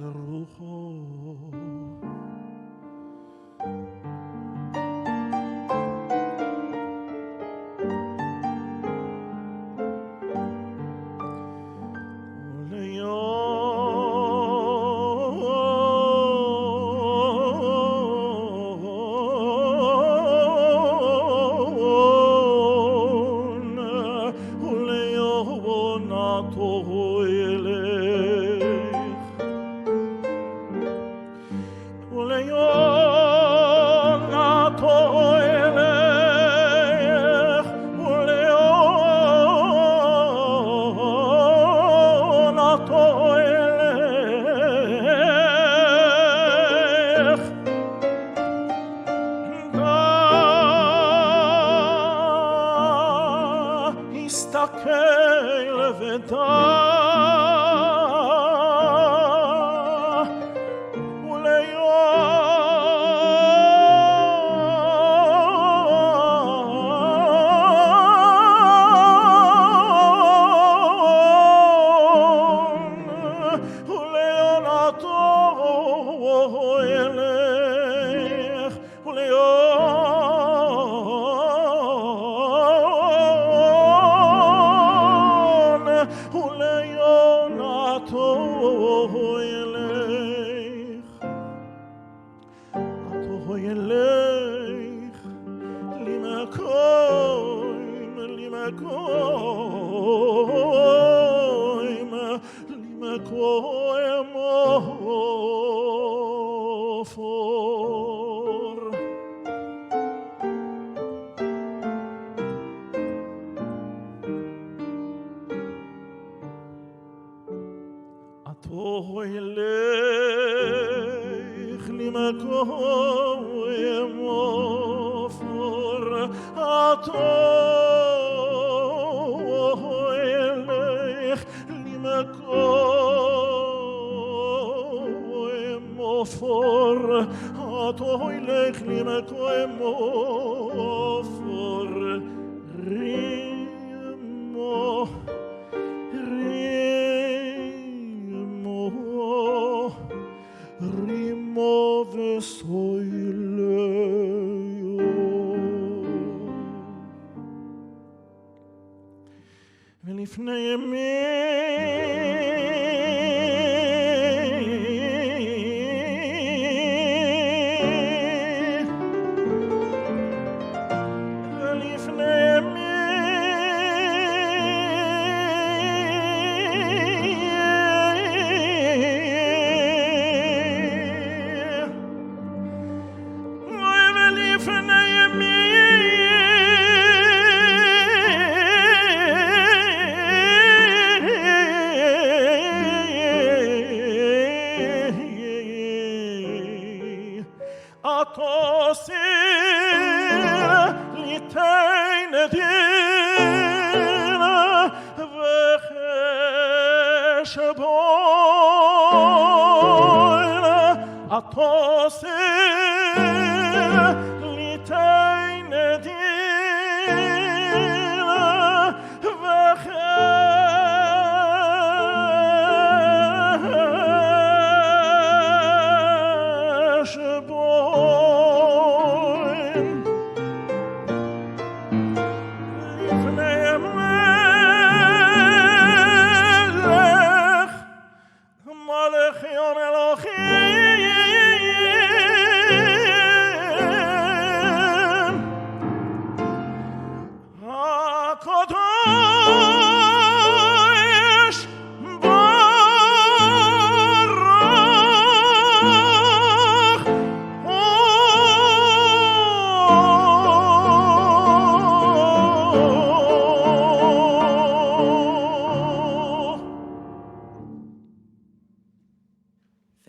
Q: רוחו.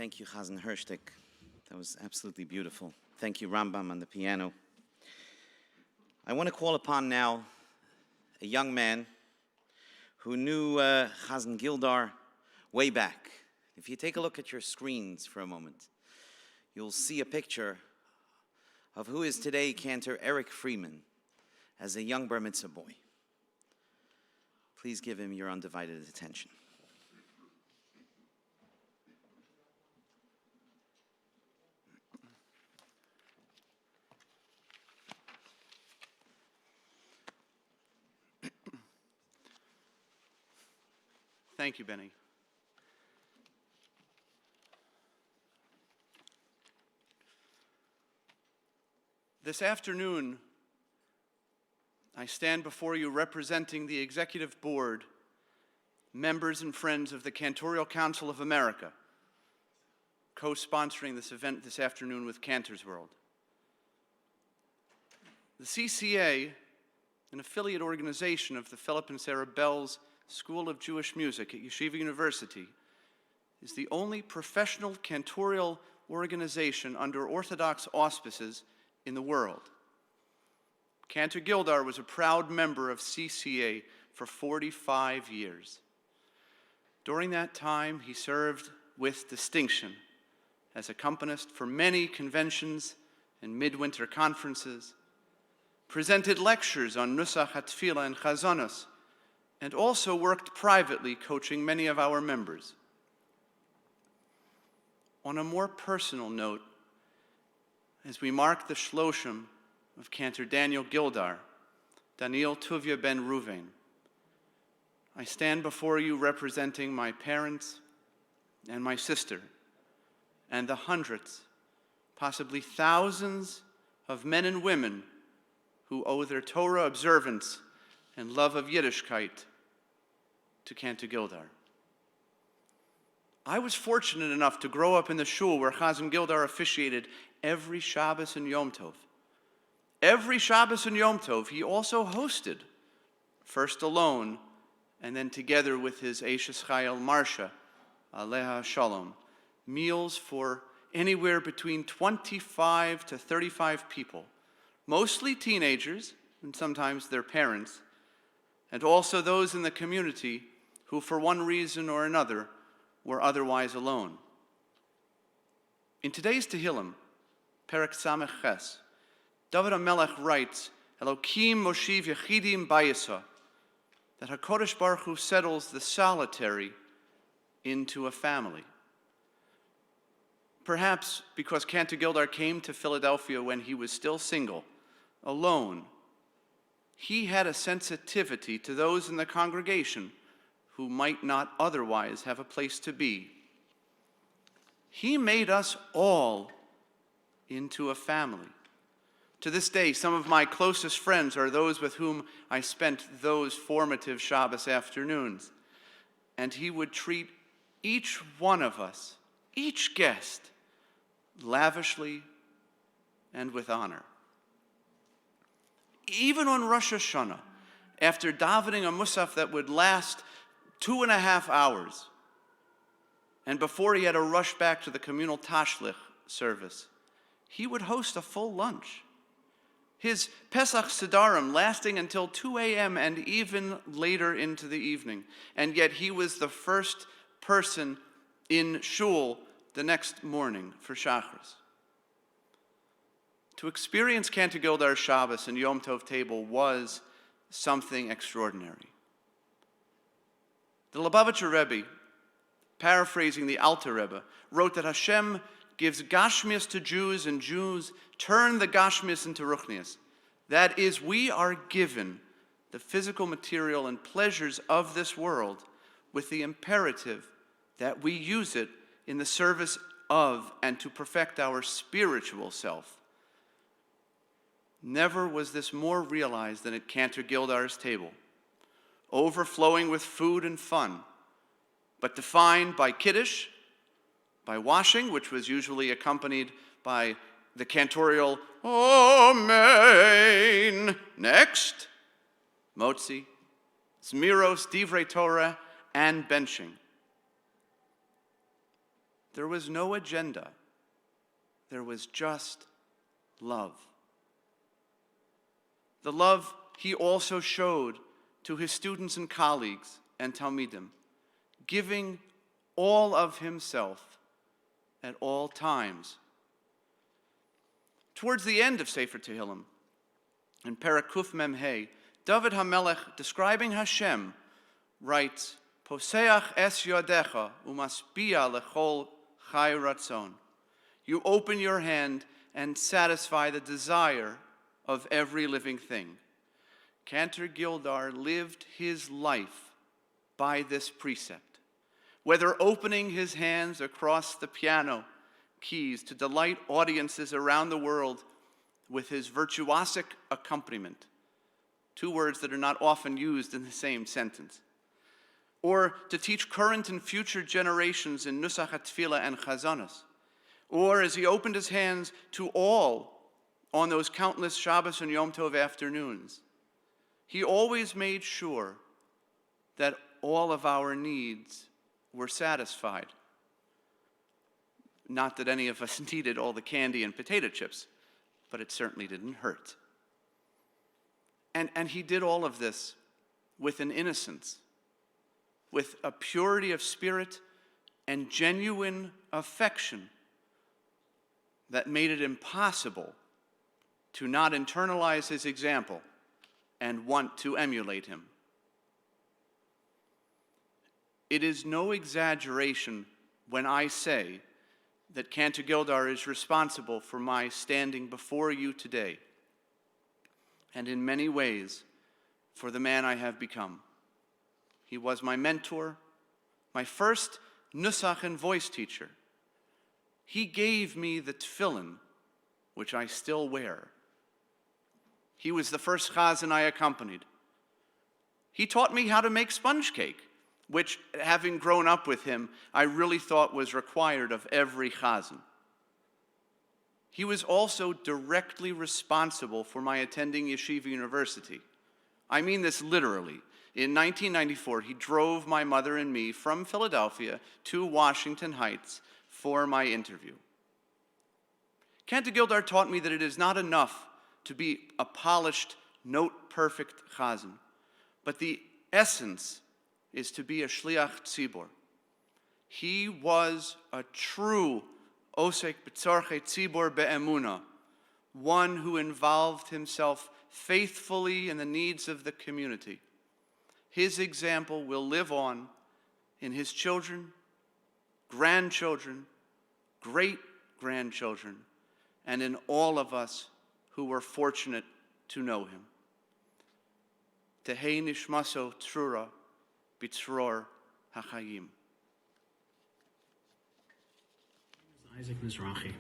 J: Thank you, Chazan Hirschtik. That was absolutely beautiful. Thank you, Rambam, on the piano. I want to call upon now a young man who knew Chazan Gildar way back. If you take a look at your screens for a moment, you'll see a picture of who is today Cantor Eric Freeman as a young bar mitzvah boy. Please give him your undivided attention.
R: Thank you, Benny. This afternoon, I stand before you representing the Executive Board, members and friends of the Cantorial Council of America, co-sponsoring this event this afternoon with Cantors World. The CCA, an affiliate organization of the Philip and Sarah Bell's School of Jewish Music at Yeshiva University, is the only professional cantorial organization under Orthodox auspices in the world. Cantor Gildar was a proud member of CCA for 45 years. During that time, he served with distinction as accompanist for many conventions and midwinter conferences, presented lectures on Nusach HaTfilah and chazanos, and also worked privately coaching many of our members. On a more personal note, as we mark the Shloshim of Cantor Daniel Gildar, Daniel Tuvia ben Ruvain, I stand before you representing my parents and my sister and the hundreds, possibly thousands of men and women who owe their Torah observance and love of Yiddishkeit to Cantor Gildar. I was fortunate enough to grow up in the shul where Chazan Gildar officiated every Shabbos and Yom Tov. Every Shabbos and Yom Tov, he also hosted, first alone, and then together with his Eishes Chayil Marsha, Aleha Shalom, meals for anywhere between 25 to 35 people, mostly teenagers, and sometimes their parents, and also those in the community who, for one reason or another, were otherwise alone. In today's Tehillim, Perek Samech Ches, David HaMelech writes, Elokim Moshiv Yechidim Bayisa, that HaKadosh Baruch Hu settles the solitary into a family. Perhaps because Cantor Gildar came to Philadelphia when he was still single, alone, he had a sensitivity to those in the congregation who might not otherwise have a place to be. He made us all into a family. To this day, some of my closest friends are those with whom I spent those formative Shabbos afternoons. And he would treat each one of us, each guest, lavishly and with honor. Even on Rosh Hashanah, after davening a musaf that would last 2.5 hours, and before he had to rush back to the communal tashlich service, he would host a full lunch. His Pesach Sidarim lasting until 2 a.m. and even later into the evening. And yet he was the first person in shul the next morning for Shachris. To experience Cantor Gildar's Shabbos and Yom Tov table was something extraordinary. The Lubavitcher Rebbe, paraphrasing the Alter Rebbe, wrote that Hashem gives Gashmias to Jews and Jews turn the Gashmias into Ruchnias. That is, we are given the physical material and pleasures of this world with the imperative that we use it in the service of and to perfect our spiritual self. Never was this more realized than at Cantor Gildar's table, overflowing with food and fun, but defined by Kiddush, by washing, which was usually accompanied by the cantorial Amen. Next, Motzi, Zmiros, Divrei Torah, and benching. There was no agenda. There was just love. The love he also showed to his students and colleagues and Talmidim, giving all of himself at all times. Towards the end of Sefer Tehillim, in Perek Kuf Mem Hey, David HaMelech, describing Hashem, writes, Poseach es yodecha umaspia lechol chai ratzon. You open your hand and satisfy the desire of every living thing. Cantor Gildar lived his life by this precept. whether opening his hands across the piano keys to delight audiences around the world with his virtuosic accompaniment, two words that are not often used in the same sentence, or to teach current and future generations in nusach tefillah and chazanas, or as he opened his hands to all on those countless Shabbos and Yom Tov afternoons, he always made sure that all of our needs were satisfied. Not that any of us needed all the candy and potato chips, but it certainly didn't hurt. And he did all of this with an innocence, with a purity of spirit and genuine affection that made it impossible to not internalize his example and want to emulate him. It is no exaggeration when I say that Cantor Gildar is responsible for my standing before you today, and in many ways for the man I have become. He was my mentor, my first nusach and voice teacher. He gave me the tefillin, which I still wear. He was the first chazan I accompanied. He taught me how to make sponge cake, which, having grown up with him, I really thought was required of every chazan. He was also directly responsible for my attending Yeshiva University. I mean this literally. In 1994, he drove my mother and me from Philadelphia to Washington Heights for my interview. Cantor Gildar taught me that it is not enough to be a polished, note-perfect chazan, but the essence is to be a shliach tzibur. He was a true osek b'tzorchei tzibur be'emuna, one who involved himself faithfully in the needs of the community. His example will live on in his children, grandchildren, great-grandchildren, and in all of us who were fortunate to know him. Tehei nishmaso trura b'tzror hachayim.
S: Isaac Mizrahi.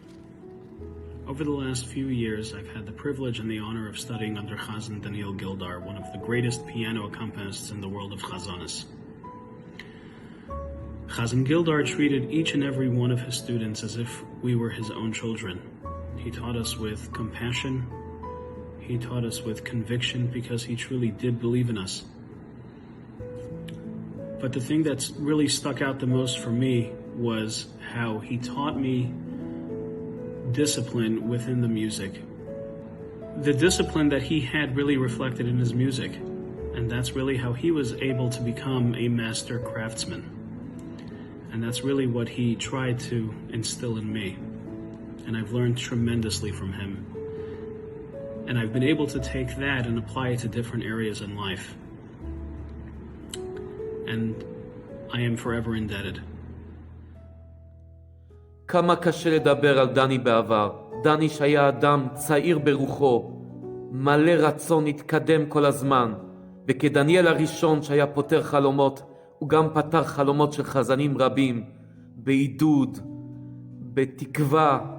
S: Over the last few years, I've had the privilege and the honor of studying under Chazan Daniel Gildar, one of the greatest piano accompanists in the world of chazanis. Chazan Gildar treated each and every one of his students as if we were his own children. He taught us with compassion. He taught us with conviction because he truly did believe in us. But the thing that's really stuck out the most for me was how he taught me discipline within the music. The discipline that he had really reflected in his music, and that's really how he was able to become a master craftsman. And that's really what he tried to instill in me. And I've learned tremendously from him. And I've been able to take that and apply it to different areas in life. And I am forever indebted.
T: כמה קשה לדבר על דני בעבר. דני שהיה אדם צעיר ברוחו, מלא רצון להתקדם כל הזמן, וכדניאל הראשון שהיה פותר חלומות, הוא גם פתר חלומות של חזנים רבים, בעידוד, בתקווה,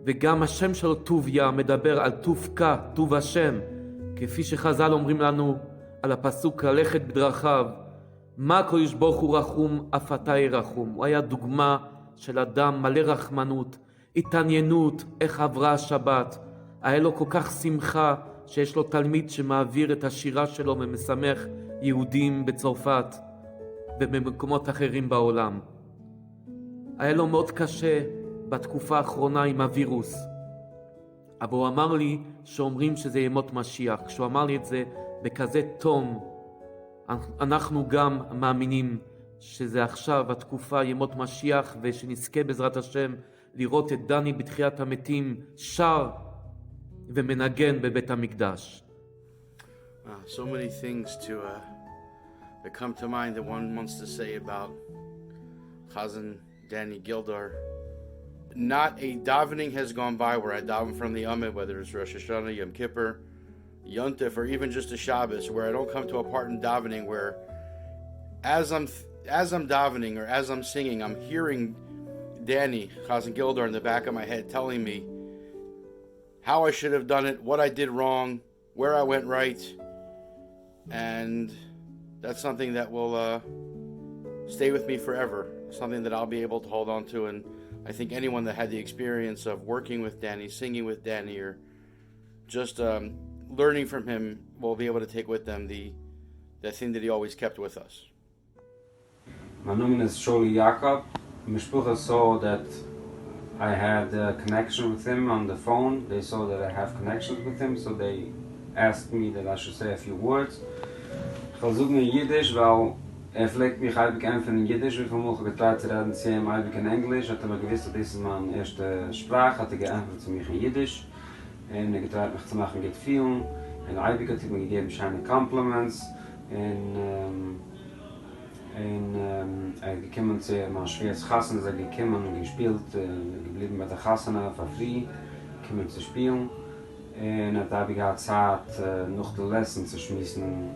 T: וגם השם שלו טוביה מדבר על טובקה, טוב השם, כפי שחז"ל אומרים לנו על הפסוק ללכת בדרכיו, מה הקדוש ברוך הוא רחום, אף אתה ירחום. הוא היה דוגמה של אדם מלא רחמנות, התעניינות, איך עברה השבת. היה לו כל כך שמחה שיש לו תלמיד שמעביר את השירה שלו ומשמח יהודים בצרפת ובמקומות אחרים בעולם. היה לו מאוד קשה בתקופה האחרונה עם הווירוס. אבל הוא אמר לי שאומרים שזה ימות משיח. כשהוא אמר לי את זה בכזה תום, אנחנו גם מאמינים שזה עכשיו התקופה ימות משיח, ושנזכה בעזרת השם לראות את דני בתחיית המתים שר ומנגן בבית המקדש.
U: So many things that come to mind that one wants to say about Chazan Danny Gildar. Not a davening has gone by where I daven from the Amid, whether it's Rosh Hashanah, Yom Kippur, Yontif, or even just a Shabbos, where I don't come to a part in davening where as I'm as I'm davening or as I'm singing, I'm hearing Danny, Chazan Gildar, in the back of my head telling me how I should have done it, what I did wrong, where I went right. And that's something that will stay with me forever, something that I'll be able to hold on to. And I think anyone that had the experience of working with Danny, singing with Danny, or just learning from him will be able to take with them the thing that he always kept with us.
A: My name is Sholi Jakob. Mishpucha saw that I had a connection with him on the phone. They saw that I have connections with him, so they asked me that I should say a few words. Ich will sagen in Jiddisch, weil pflegt mich halbig einfach in Jiddisch, wie viel möglich getraut zu reden, sie haben halbig in Englisch, hat mir gewiss, das ist meine erste Sprache, hat geantwortet zu mich in Jiddisch. Und getraut mich zu machen geht viel. Und halbig hat mir gegeben scheine Compliments. Und gekommen zu mein schweres Chazanim, sie gekommen und gespielt, geblieben bei der Chazanim for free, gekommen zu spielen. Und da habe ich gehabt Zeit, noch die Lessons zu schmissen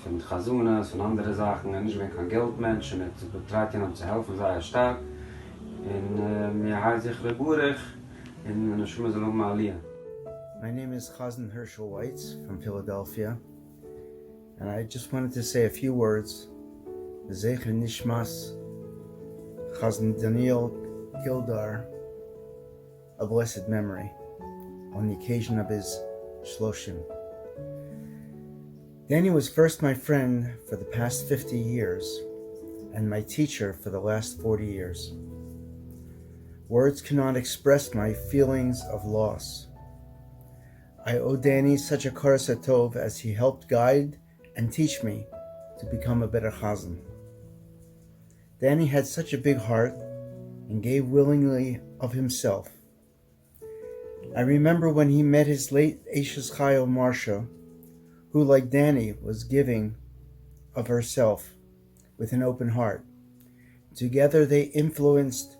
A: von chazanim, von anderen Sachen. Und ich bin kein Geldmensch und ich betreue ihn, zu helfen, sehr stark. Und mir heißt sich Ribbono und ich muss noch mal lernen.
V: My name is Chazan Herschel Weitz from Philadelphia, and I just wanted to say a few words. Zecher Nishmas Chazan Daniel Gildar, a blessed memory, on the occasion of his Shloshim. Danny was first my friend for the past 50 years, and my teacher for the last 40 years. Words cannot express my feelings of loss. I owe Danny such a karas hatov as he helped guide and teach me to become a better chazan. Danny had such a big heart and gave willingly of himself. I remember when he met his late Ashes Chayil Marsha, who like Danny was giving of herself with an open heart. Together they influenced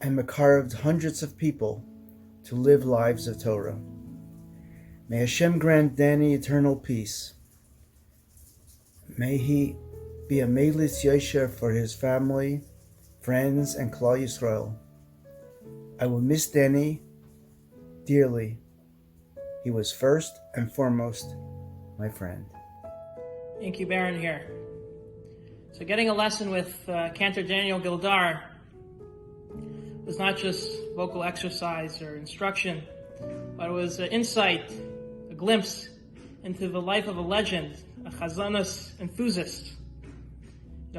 V: and makarved hundreds of people to live lives of Torah. May Hashem grant Danny eternal peace. May he be a meilus yosher for his family, friends, and Klal Yisrael. I will miss Danny dearly. He was first and foremost my friend.
W: Thank you, Baron here. So getting a lesson with Cantor Gildar was not just vocal exercise or instruction, but it was an insight, a glimpse into the life of a legend, a chazanus enthusiast,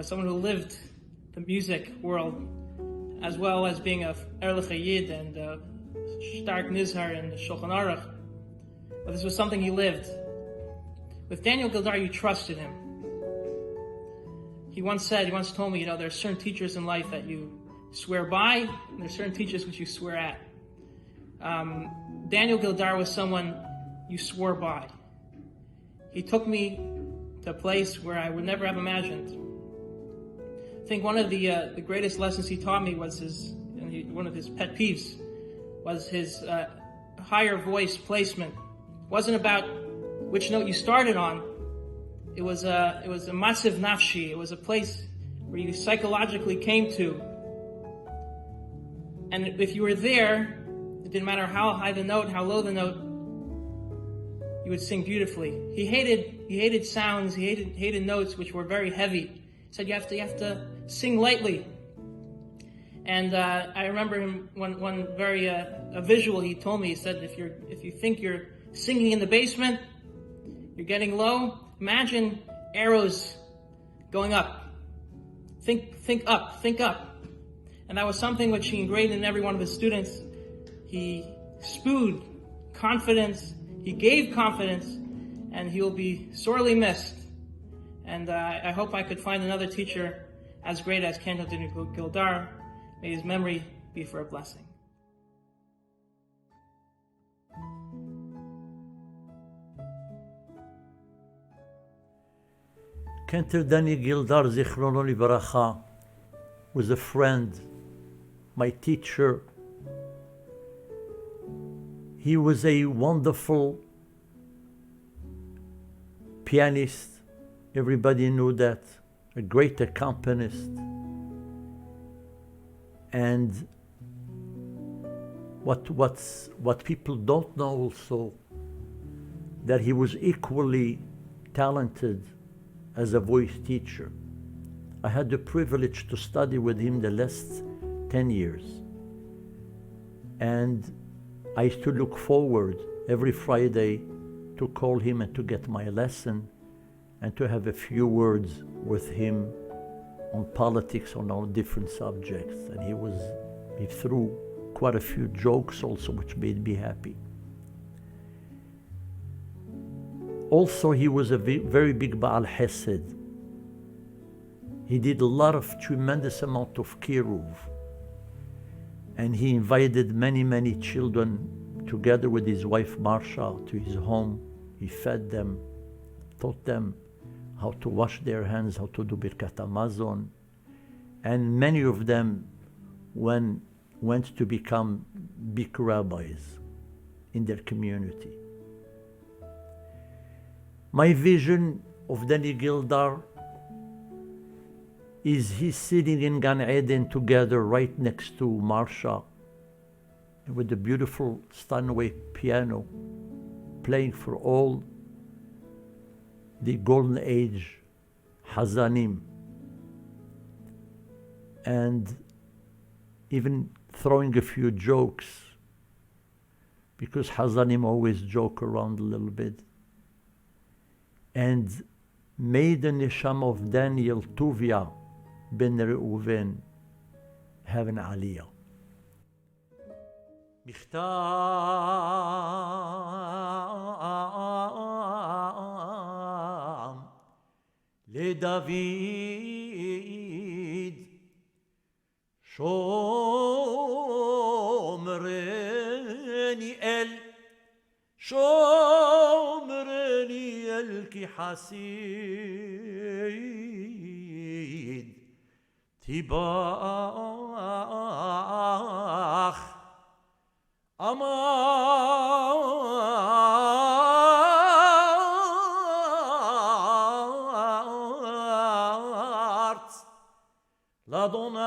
W: someone who lived the music world, as well as being a Erlich Yid and stark Nizhar and Shulchan Aruch. But this was something he lived. With Daniel Gildar, you trusted him. He once told me, there are certain teachers in life that you swear by, and there are certain teachers which you swear at. Daniel Gildar was someone you swore by. He took me to a place where I would never have imagined. I think one of the greatest lessons he taught me was one of his pet peeves was his higher voice placement. It wasn't about which note you started on. It was a massive nafshi. It was a place where you psychologically came to. And if you were there, it didn't matter how high the note, how low the note, you would sing beautifully. He hated sounds, he hated notes which were very heavy. He said you have to sing lightly. And I remember him one very a visual he told me. He said if you think you're singing in the basement, you're getting low, imagine arrows going up. Think up. And that was something which he ingrained in every one of his students. He spewed confidence, he gave confidence, and he will be sorely missed. And I hope I could find another teacher as great as Cantor Gildar. May his memory be for a blessing.
X: Cantor Gildar, Zichrono Livracha, was a friend, my teacher. He was a wonderful pianist. Everybody knew that. a great accompanist, and what people don't know also, that he was equally talented as a voice teacher. I had the privilege to study with him the last 10 years. And I used to look forward every Friday to call him and to get my lesson and to have a few words with him on politics, on all different subjects. And he threw quite a few jokes also, which made me happy. Also, he was a very big Baal Hesed. He did a lot of tremendous amount of kiruv. And he invited many, many children together with his wife Marsha to his home. He fed them, taught them how to wash their hands, how to do Birkat Hamazon. And many of them went to become big rabbis in their community. My vision of Danny Gildar is he sitting in Gan Eden together right next to Marsha with the beautiful Steinway piano, playing for all the golden age chazanim, and even throwing a few jokes, because chazanim always joke around a little bit. And may the neshama of Daniel Tuvia ben Reuven have an aliyah. מכתם לדוד שומרני אל כי חסיד תיבח אמרת לאדוני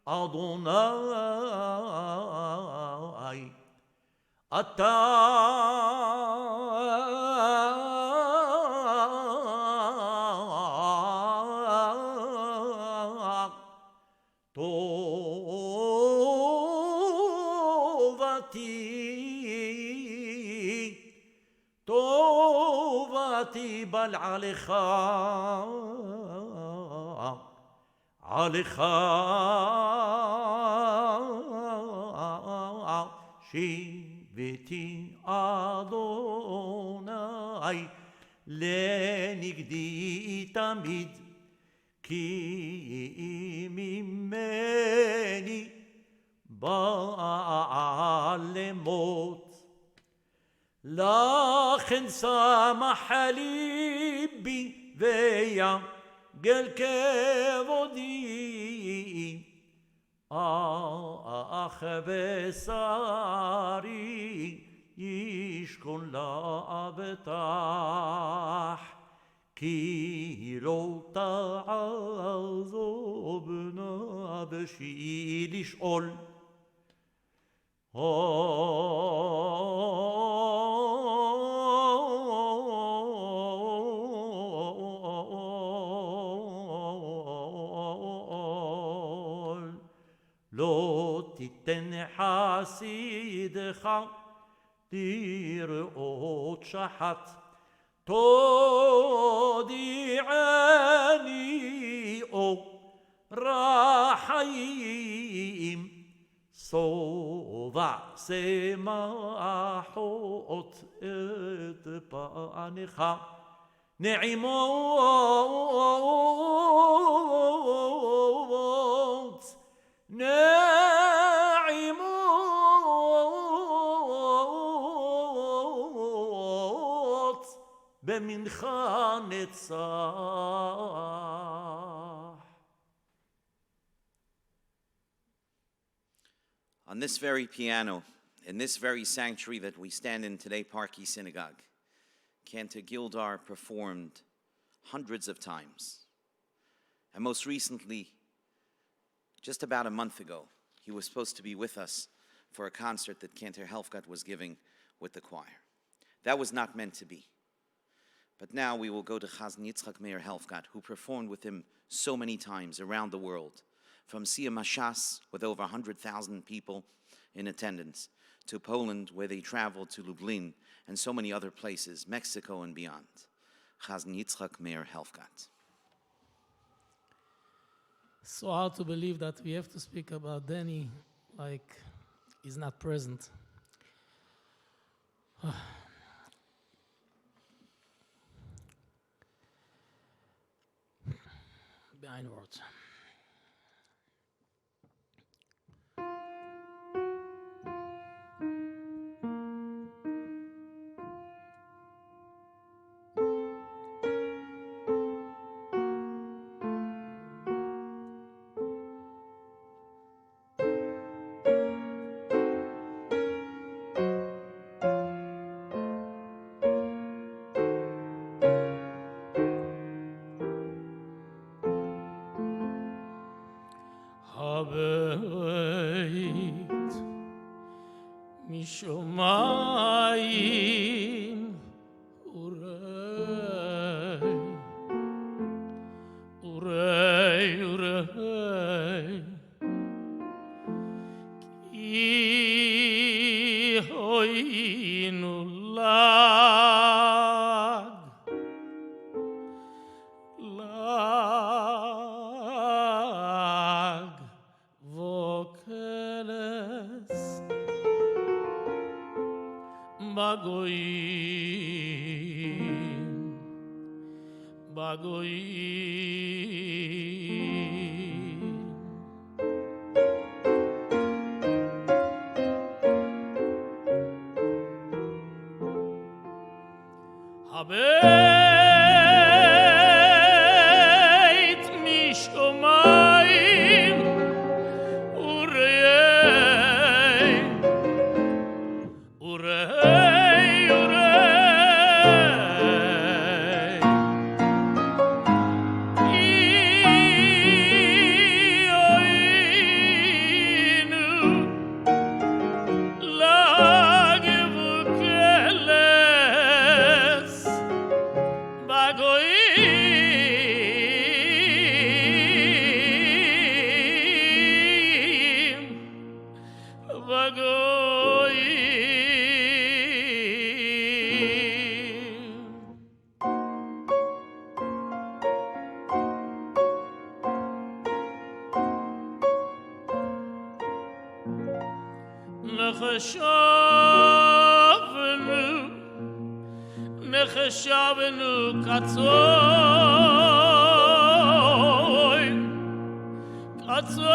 X: אדוני אתה טובתי בל עליך עליך שיבתי אדוני לנגדי תמיד כי ממני בא למות לכן שמח ליבי ויגל כבודי אך בשרי ישכון לבטח כי לא תעזוב נפשי לשאול לא תיתן חסידך לראות שחת תודיעני רחיים שובע שמחות את פניך נעימות נעימות במנחה נצח.
J: On this very piano, in this very sanctuary that we stand in today, Park East Synagogue, Cantor Gildar performed hundreds of times. And most recently, just about a month ago, he was supposed to be with us for a concert that Cantor Helfgott was giving with the choir. That was not meant to be. But now we will go to Chazan Yitzchak Meir Helfgott, who performed with him so many times around the world, from Sia Mashas, with over 100,000 people in attendance, to Poland, where they traveled to Lublin, and so many other places, Mexico and beyond. Chazan Yitzchak Meir Helfgott.
B: So hard to believe that we have to speak about Danny like he's not present. Behind words. הבית משמיים אורי אורי אורי כי הוינו בגויים בגויים הבית משמיים אורי אורי נחשבנו קצוין קצוין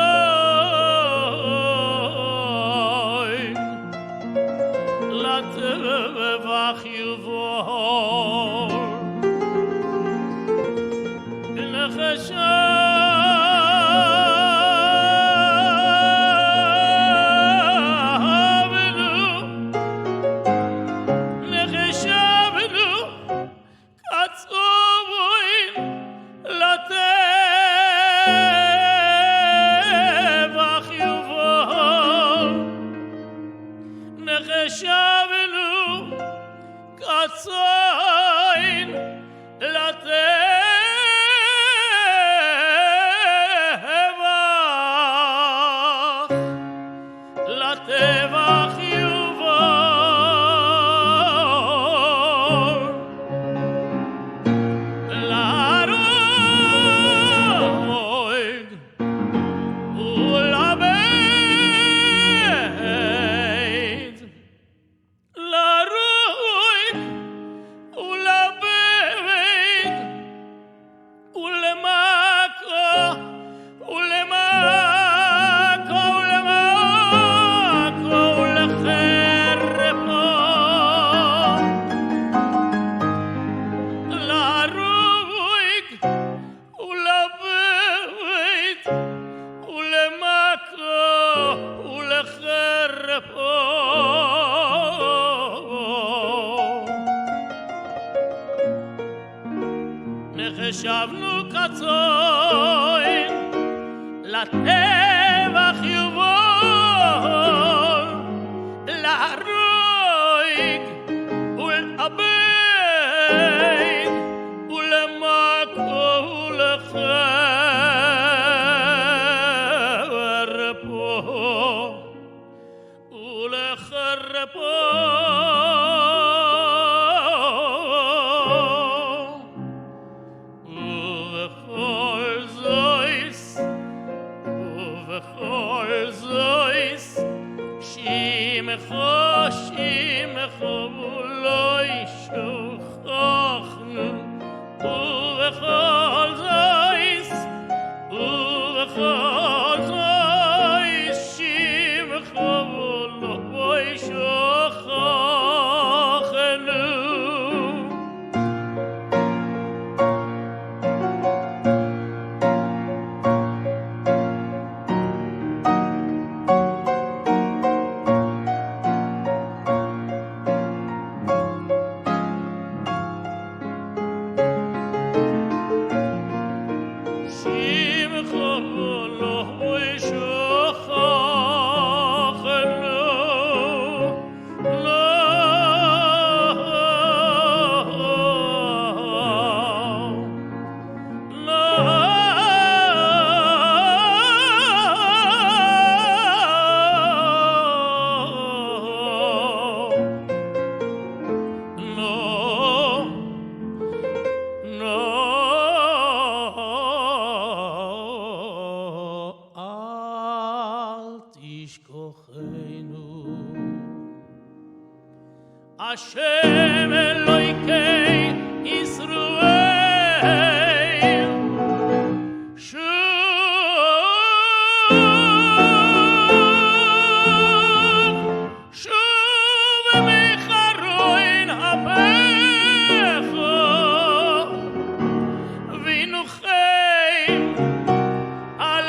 B: לטבח יבור נחשבנו
Q: לטבח יבוא, להרוג ולאבד, ולמכות Hashem Elohei Yisrael Shuv mecharoin hapecho v'nuchem al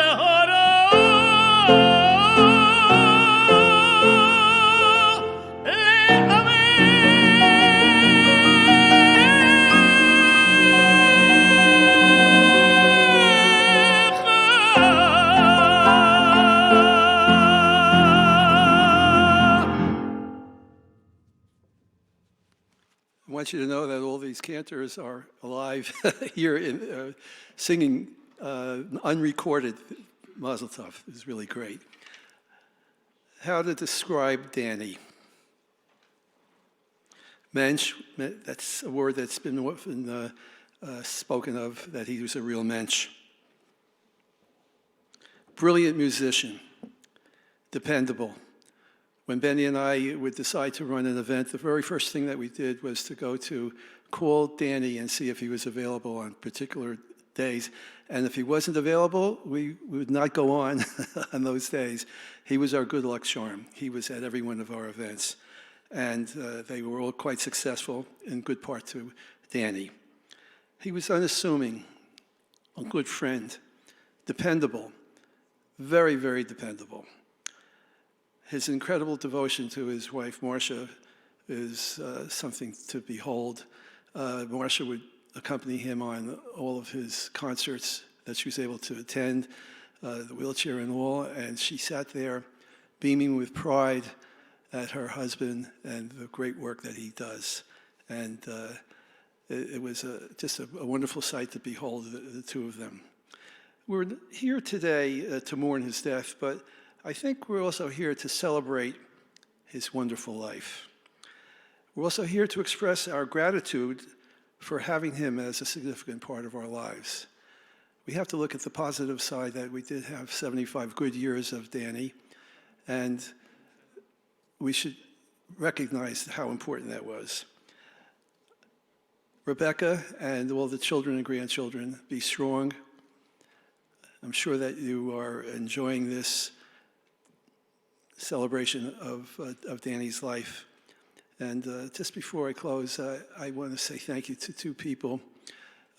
C: I want you to know that all these cantors are alive here in, singing unrecorded Mazel Tov. It's really great. How to describe Danny? Mensch, that's a word that's been often spoken of, that he was a real mensch. Brilliant musician, dependable. When Benny and I would decide to run an event, the very first thing that we did was to go to call Danny and see if he was available on particular days. And if he wasn't available, we would not go on on those days. He was our good luck charm. He was at every one of our events. And they were all quite successful, in good part to Danny. He was unassuming, a good friend, dependable, very, very dependable. His incredible devotion to his wife, Marcia, is something to behold. Marcia would accompany him on all of his concerts that she was able to attend, the wheelchair and all, and she sat there beaming with pride at her husband and the great work that he does. And it was just a wonderful sight to behold the two of them. We're here today to mourn his death, but I think we're also here to celebrate his wonderful life. We're also here to express our gratitude for having him as a significant part of our lives. We have to look at the positive side that we did have 75 good years of Danny, and we should recognize how important that was. Rebecca and all the children and grandchildren, be strong. I'm sure that you are enjoying this celebration of Danny's life. And just before I close, I want to say thank you to two people.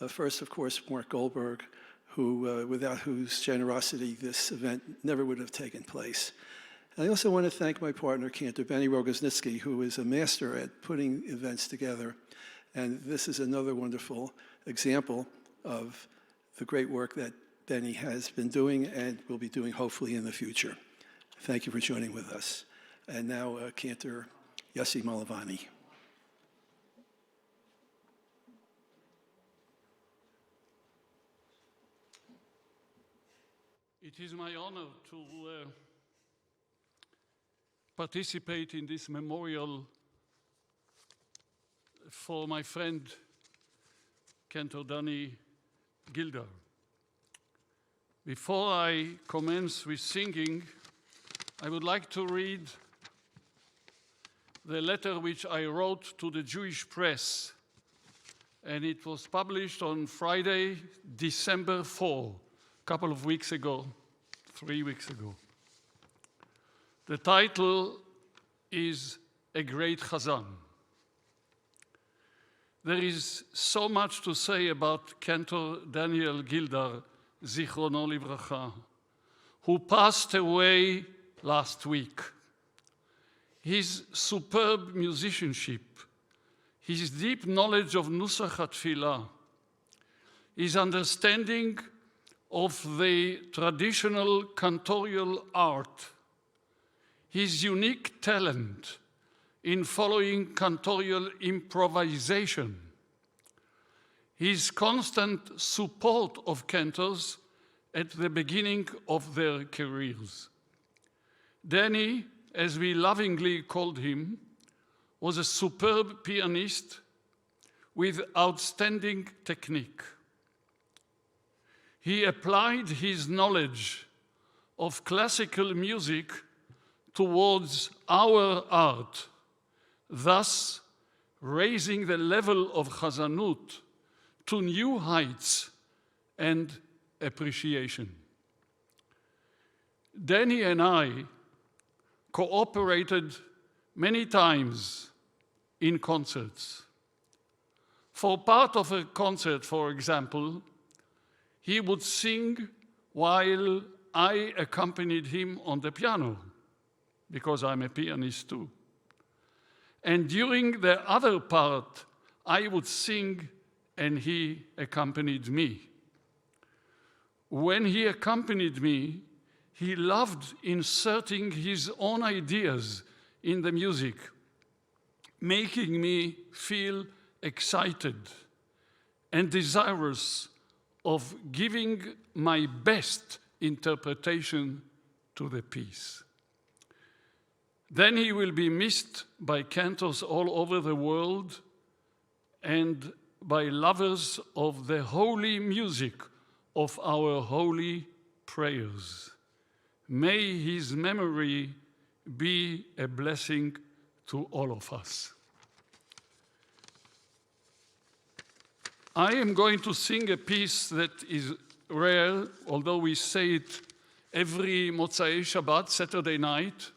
C: First, of course, Mark Goldberg, who, without whose generosity this event never would have taken place. And I also want to thank my partner, Cantor Benny Rogoznitsky, who is a master at putting events together. And this is another wonderful example of the great work that Benny has been doing and will be doing hopefully in the future. Thank you for joining with us. And now Cantor Yossi Malavani.
D: It is my honor to participate in this memorial for my friend Cantor Gildar. Before I commence with singing, I would like to read the letter which I wrote to the Jewish press, and it was published on Friday, December 4, a couple of weeks ago, 3 weeks ago. The title is A Great Chazan. There is so much to say about Cantor Gildar, Zichrono Livracha, who passed away last week. His superb musicianship, his deep knowledge of Nusach HaTfilah, his understanding of the traditional cantorial art, his unique talent in following cantorial improvisation, his constant support of cantors at the beginning of their careers. Danny, as we lovingly called him, was a superb pianist with outstanding technique. He applied his knowledge of classical music towards our art, thus raising the level of chazanut to new heights and appreciation. Danny and I cooperated many times in concerts. For part of a concert, for example, he would sing while I accompanied him on the piano, because I'm a pianist too. And during the other part, I would sing and he accompanied me. When he accompanied me, he loved inserting his own ideas in the music, making me feel excited and desirous of giving my best interpretation to the piece. Then he will be missed by cantors all over the world and by lovers of the holy music of our holy prayers. May his memory be a blessing to all of us. I am going to sing a piece that is rare, although we say it every Motzei Shabbat, Saturday night.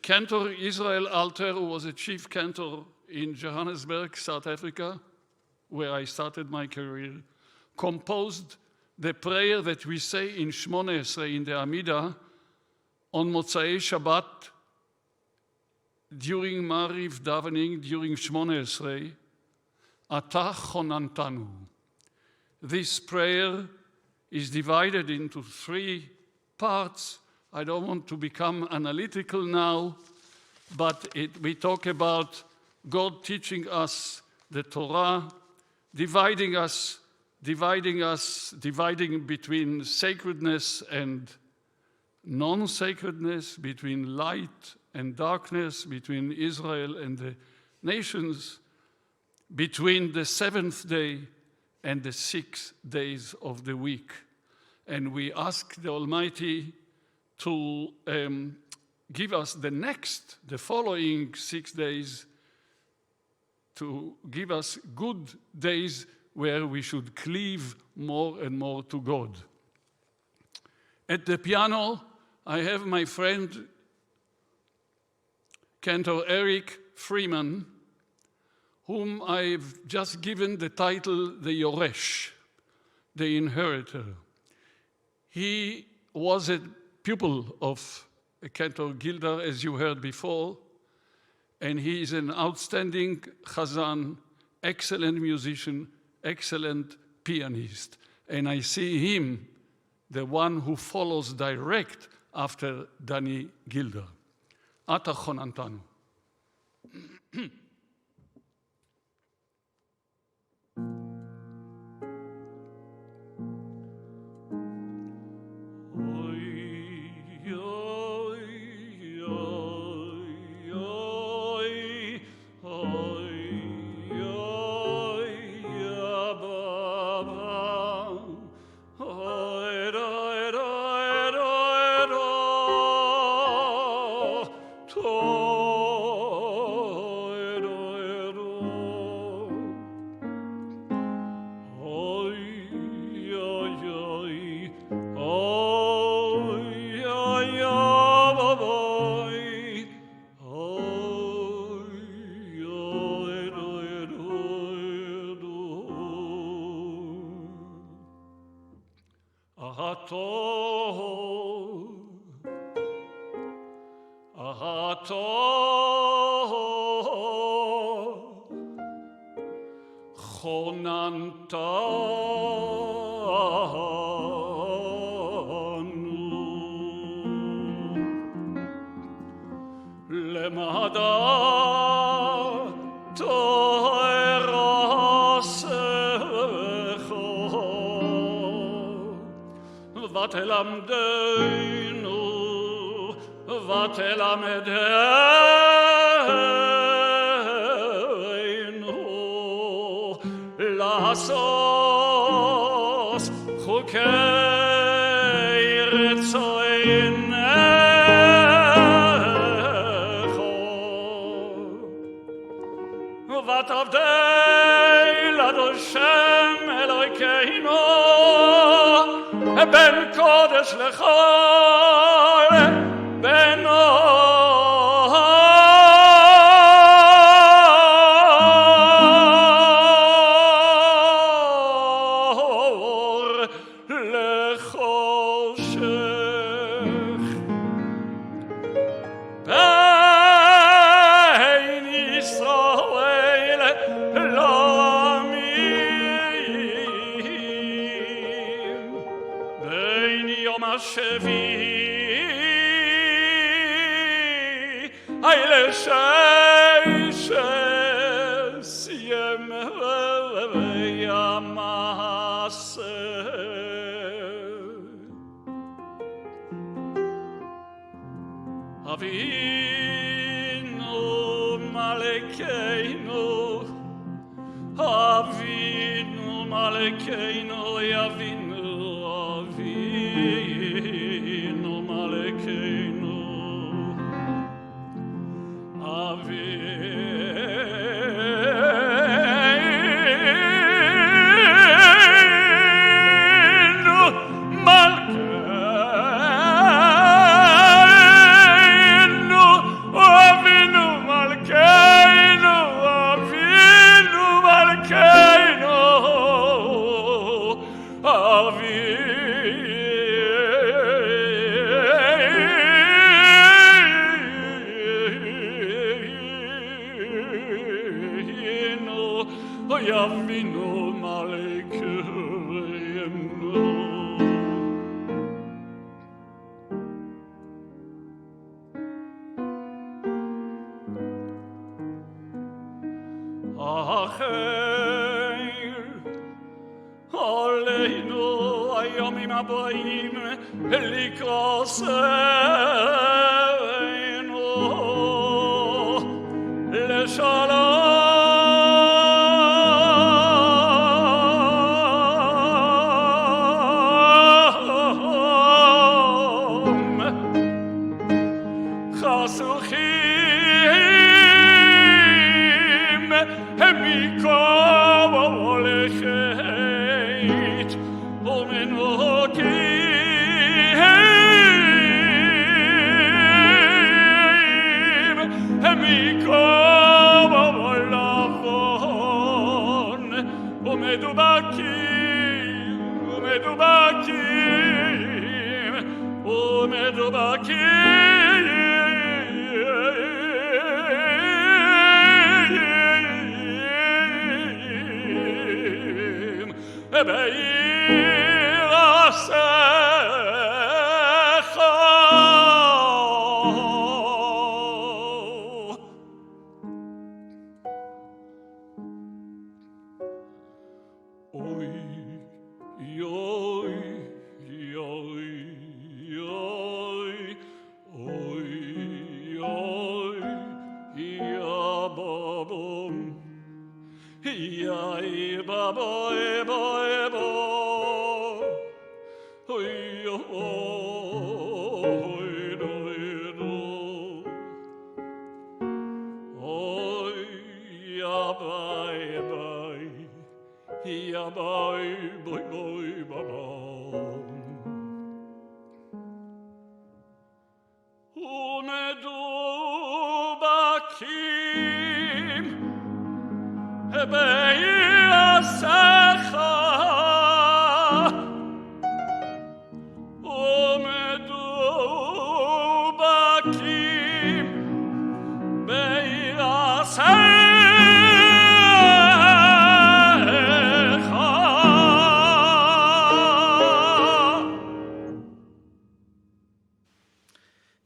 D: Cantor Israel Alter, who was a chief cantor in Johannesburg, South Africa, where I started my career, composed the prayer that we say in Shmone Esrei, in the Amida, on Motzei Shabbat, during Mariv davening, during Shmone Esrei, Ata Chonantanu. This prayer is divided into 3 parts. I don't want to become analytical now, but we talk about God teaching us the Torah, dividing between sacredness and non-sacredness, between light and darkness, between Israel and the nations, between the 7th day and the 6 days of the week. And we ask the Almighty to give us the following 6 days, to give us good days where we should cleave more and more to God. At the piano, I have my friend Cantor Eric Freeman, whom I've just given the title the Yoresh, the inheritor. He was a pupil of Cantor Gildar, as you heard before, and he is an outstanding chazan, excellent musician, excellent pianist, and I see him, the one who follows direct after Danny Gildar. Ata chonantanu.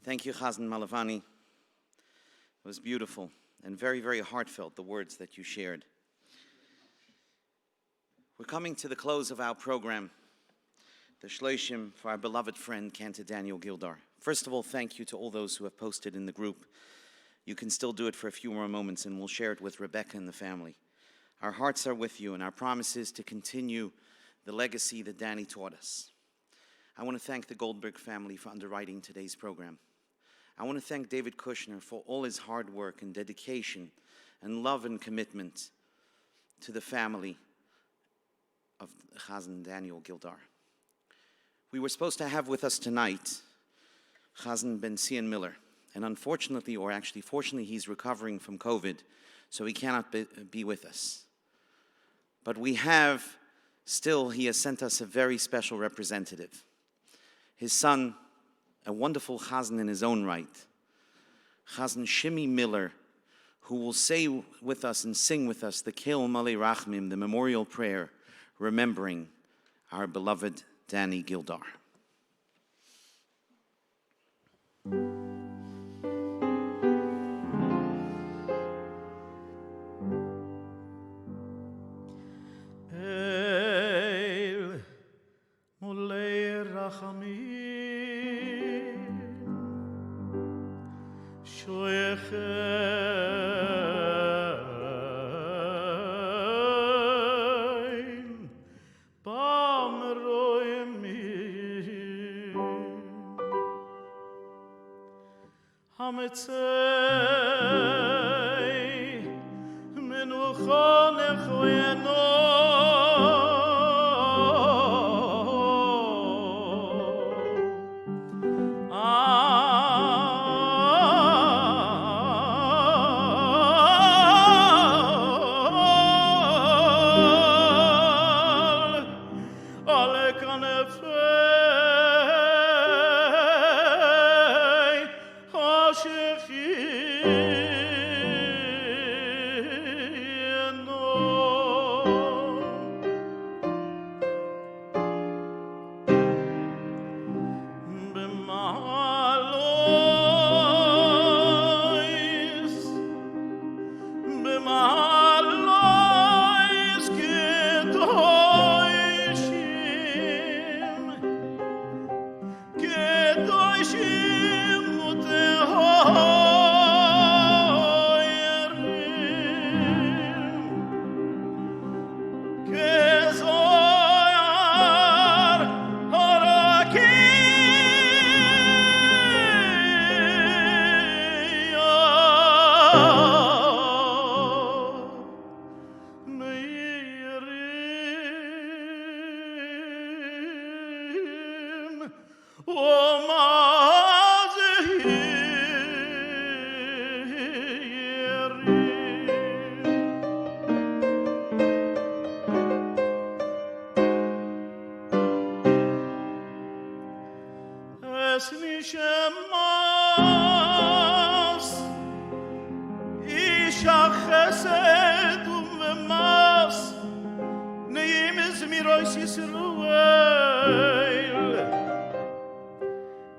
J: Thank you, Chazan Malavani. It was beautiful and very, very heartfelt, the words that you shared. We're coming to the close of our program, the Shloshim for our beloved friend, Cantor Daniel Gildar. First of all, thank you to all those who have posted in the group. You can still do it for a few more moments, and we'll share it with Rebecca and the family. Our hearts are with you, and our promise is to continue the legacy that Danny taught us. I want to thank the Goldberg family for underwriting today's program. I want to thank David Kushner for all his hard work and dedication and love and commitment to the family of Chazan Daniel Gildar. We were supposed to have with us tonight Chazan Ben Cian Miller, and unfortunately, or actually fortunately, he's recovering from COVID, so he cannot be with us. But we have, still, he has sent us a very special representative. His son, a wonderful chazan in his own right, Chazan Shimi Miller, who will say with us and sing with us the Kil Malei Rachmim, the memorial prayer, remembering our beloved Danny Gildar.
Q: El Malei Rachmim Shoechein Bamroimim Hametzei Menuchon Echoyeno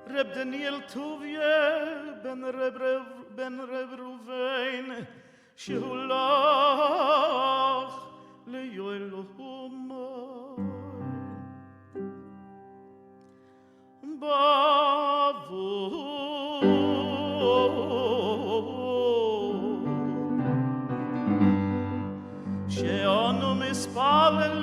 Q: Reb Daniel Tuvia ben Reb Ruvain Shulach leYoelhom Bavu She'anu mispalelim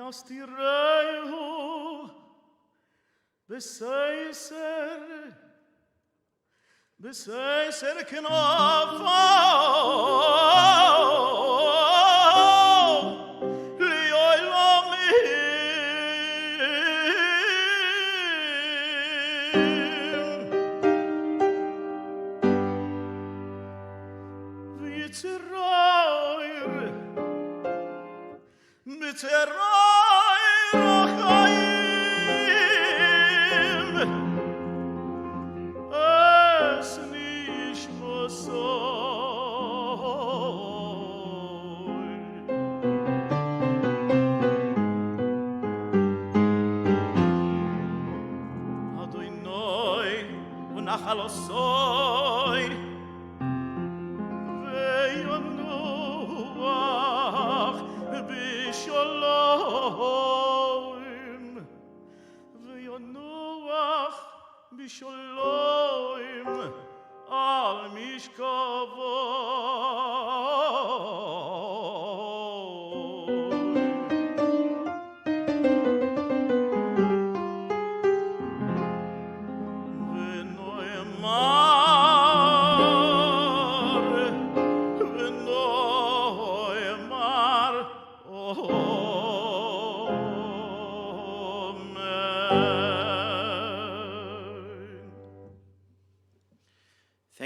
Q: ויסתירהו בסייסר כנפו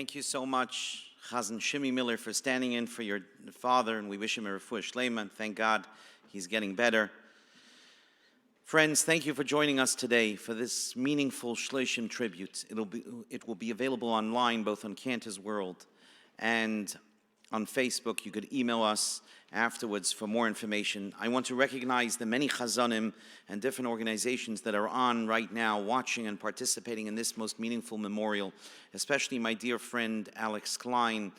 J: Thank you so much, Chazan Shimmy Miller, for standing in for your father, and we wish him a refuah shlema, and thank God he's getting better. Friends, thank you for joining us today for this meaningful Shloshim tribute. It will be available online, both on Cantors World and on Facebook. You could email us afterwards for more information. I want to recognize the many chazanim and different organizations that are on right now, watching and participating in this most meaningful memorial, especially my dear friend Alex Klein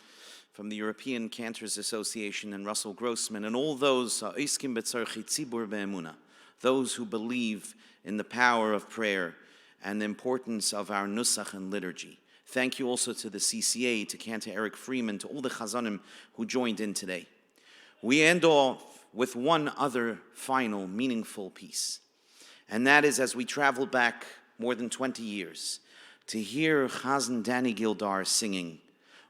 J: from the European Cantors Association and Russell Grossman, and all those tzibur, those who believe in the power of prayer and the importance of our nusach and liturgy. Thank you also to the CCA, to Cantor Eric Freeman, to all the chazanim who joined in today. We end off with one other final meaningful piece, and that is as we travel back more than 20 years to hear Chazan Danny Gildar singing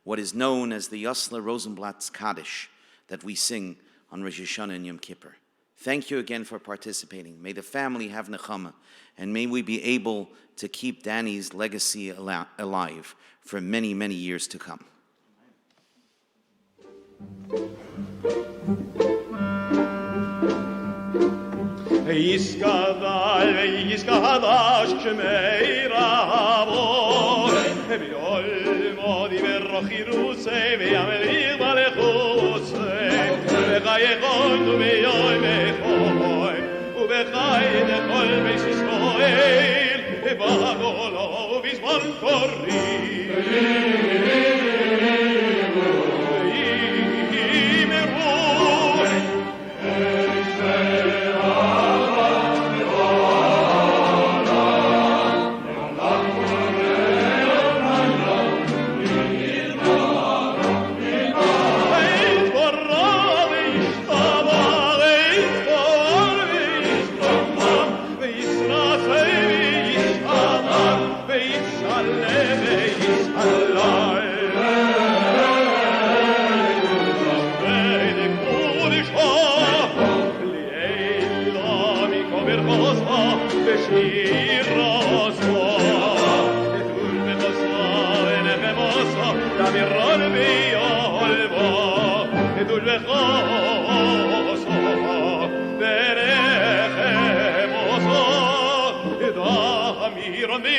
J: what is known as the Yosler Rosenblatt's Kaddish that we sing on Rosh Hashanah and Yom Kippur. Thank you again for participating. May the family have nechama, and may we be able to keep Danny's legacy alive for many, many years to come.
Q: ישכחש שמי רבו ביעולמו דיבר חירוסי וימליך בלחוסי וחייכון וביום מחוי ובחי לכל בית ישראל בגולו ובזמן קורי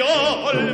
Q: Miron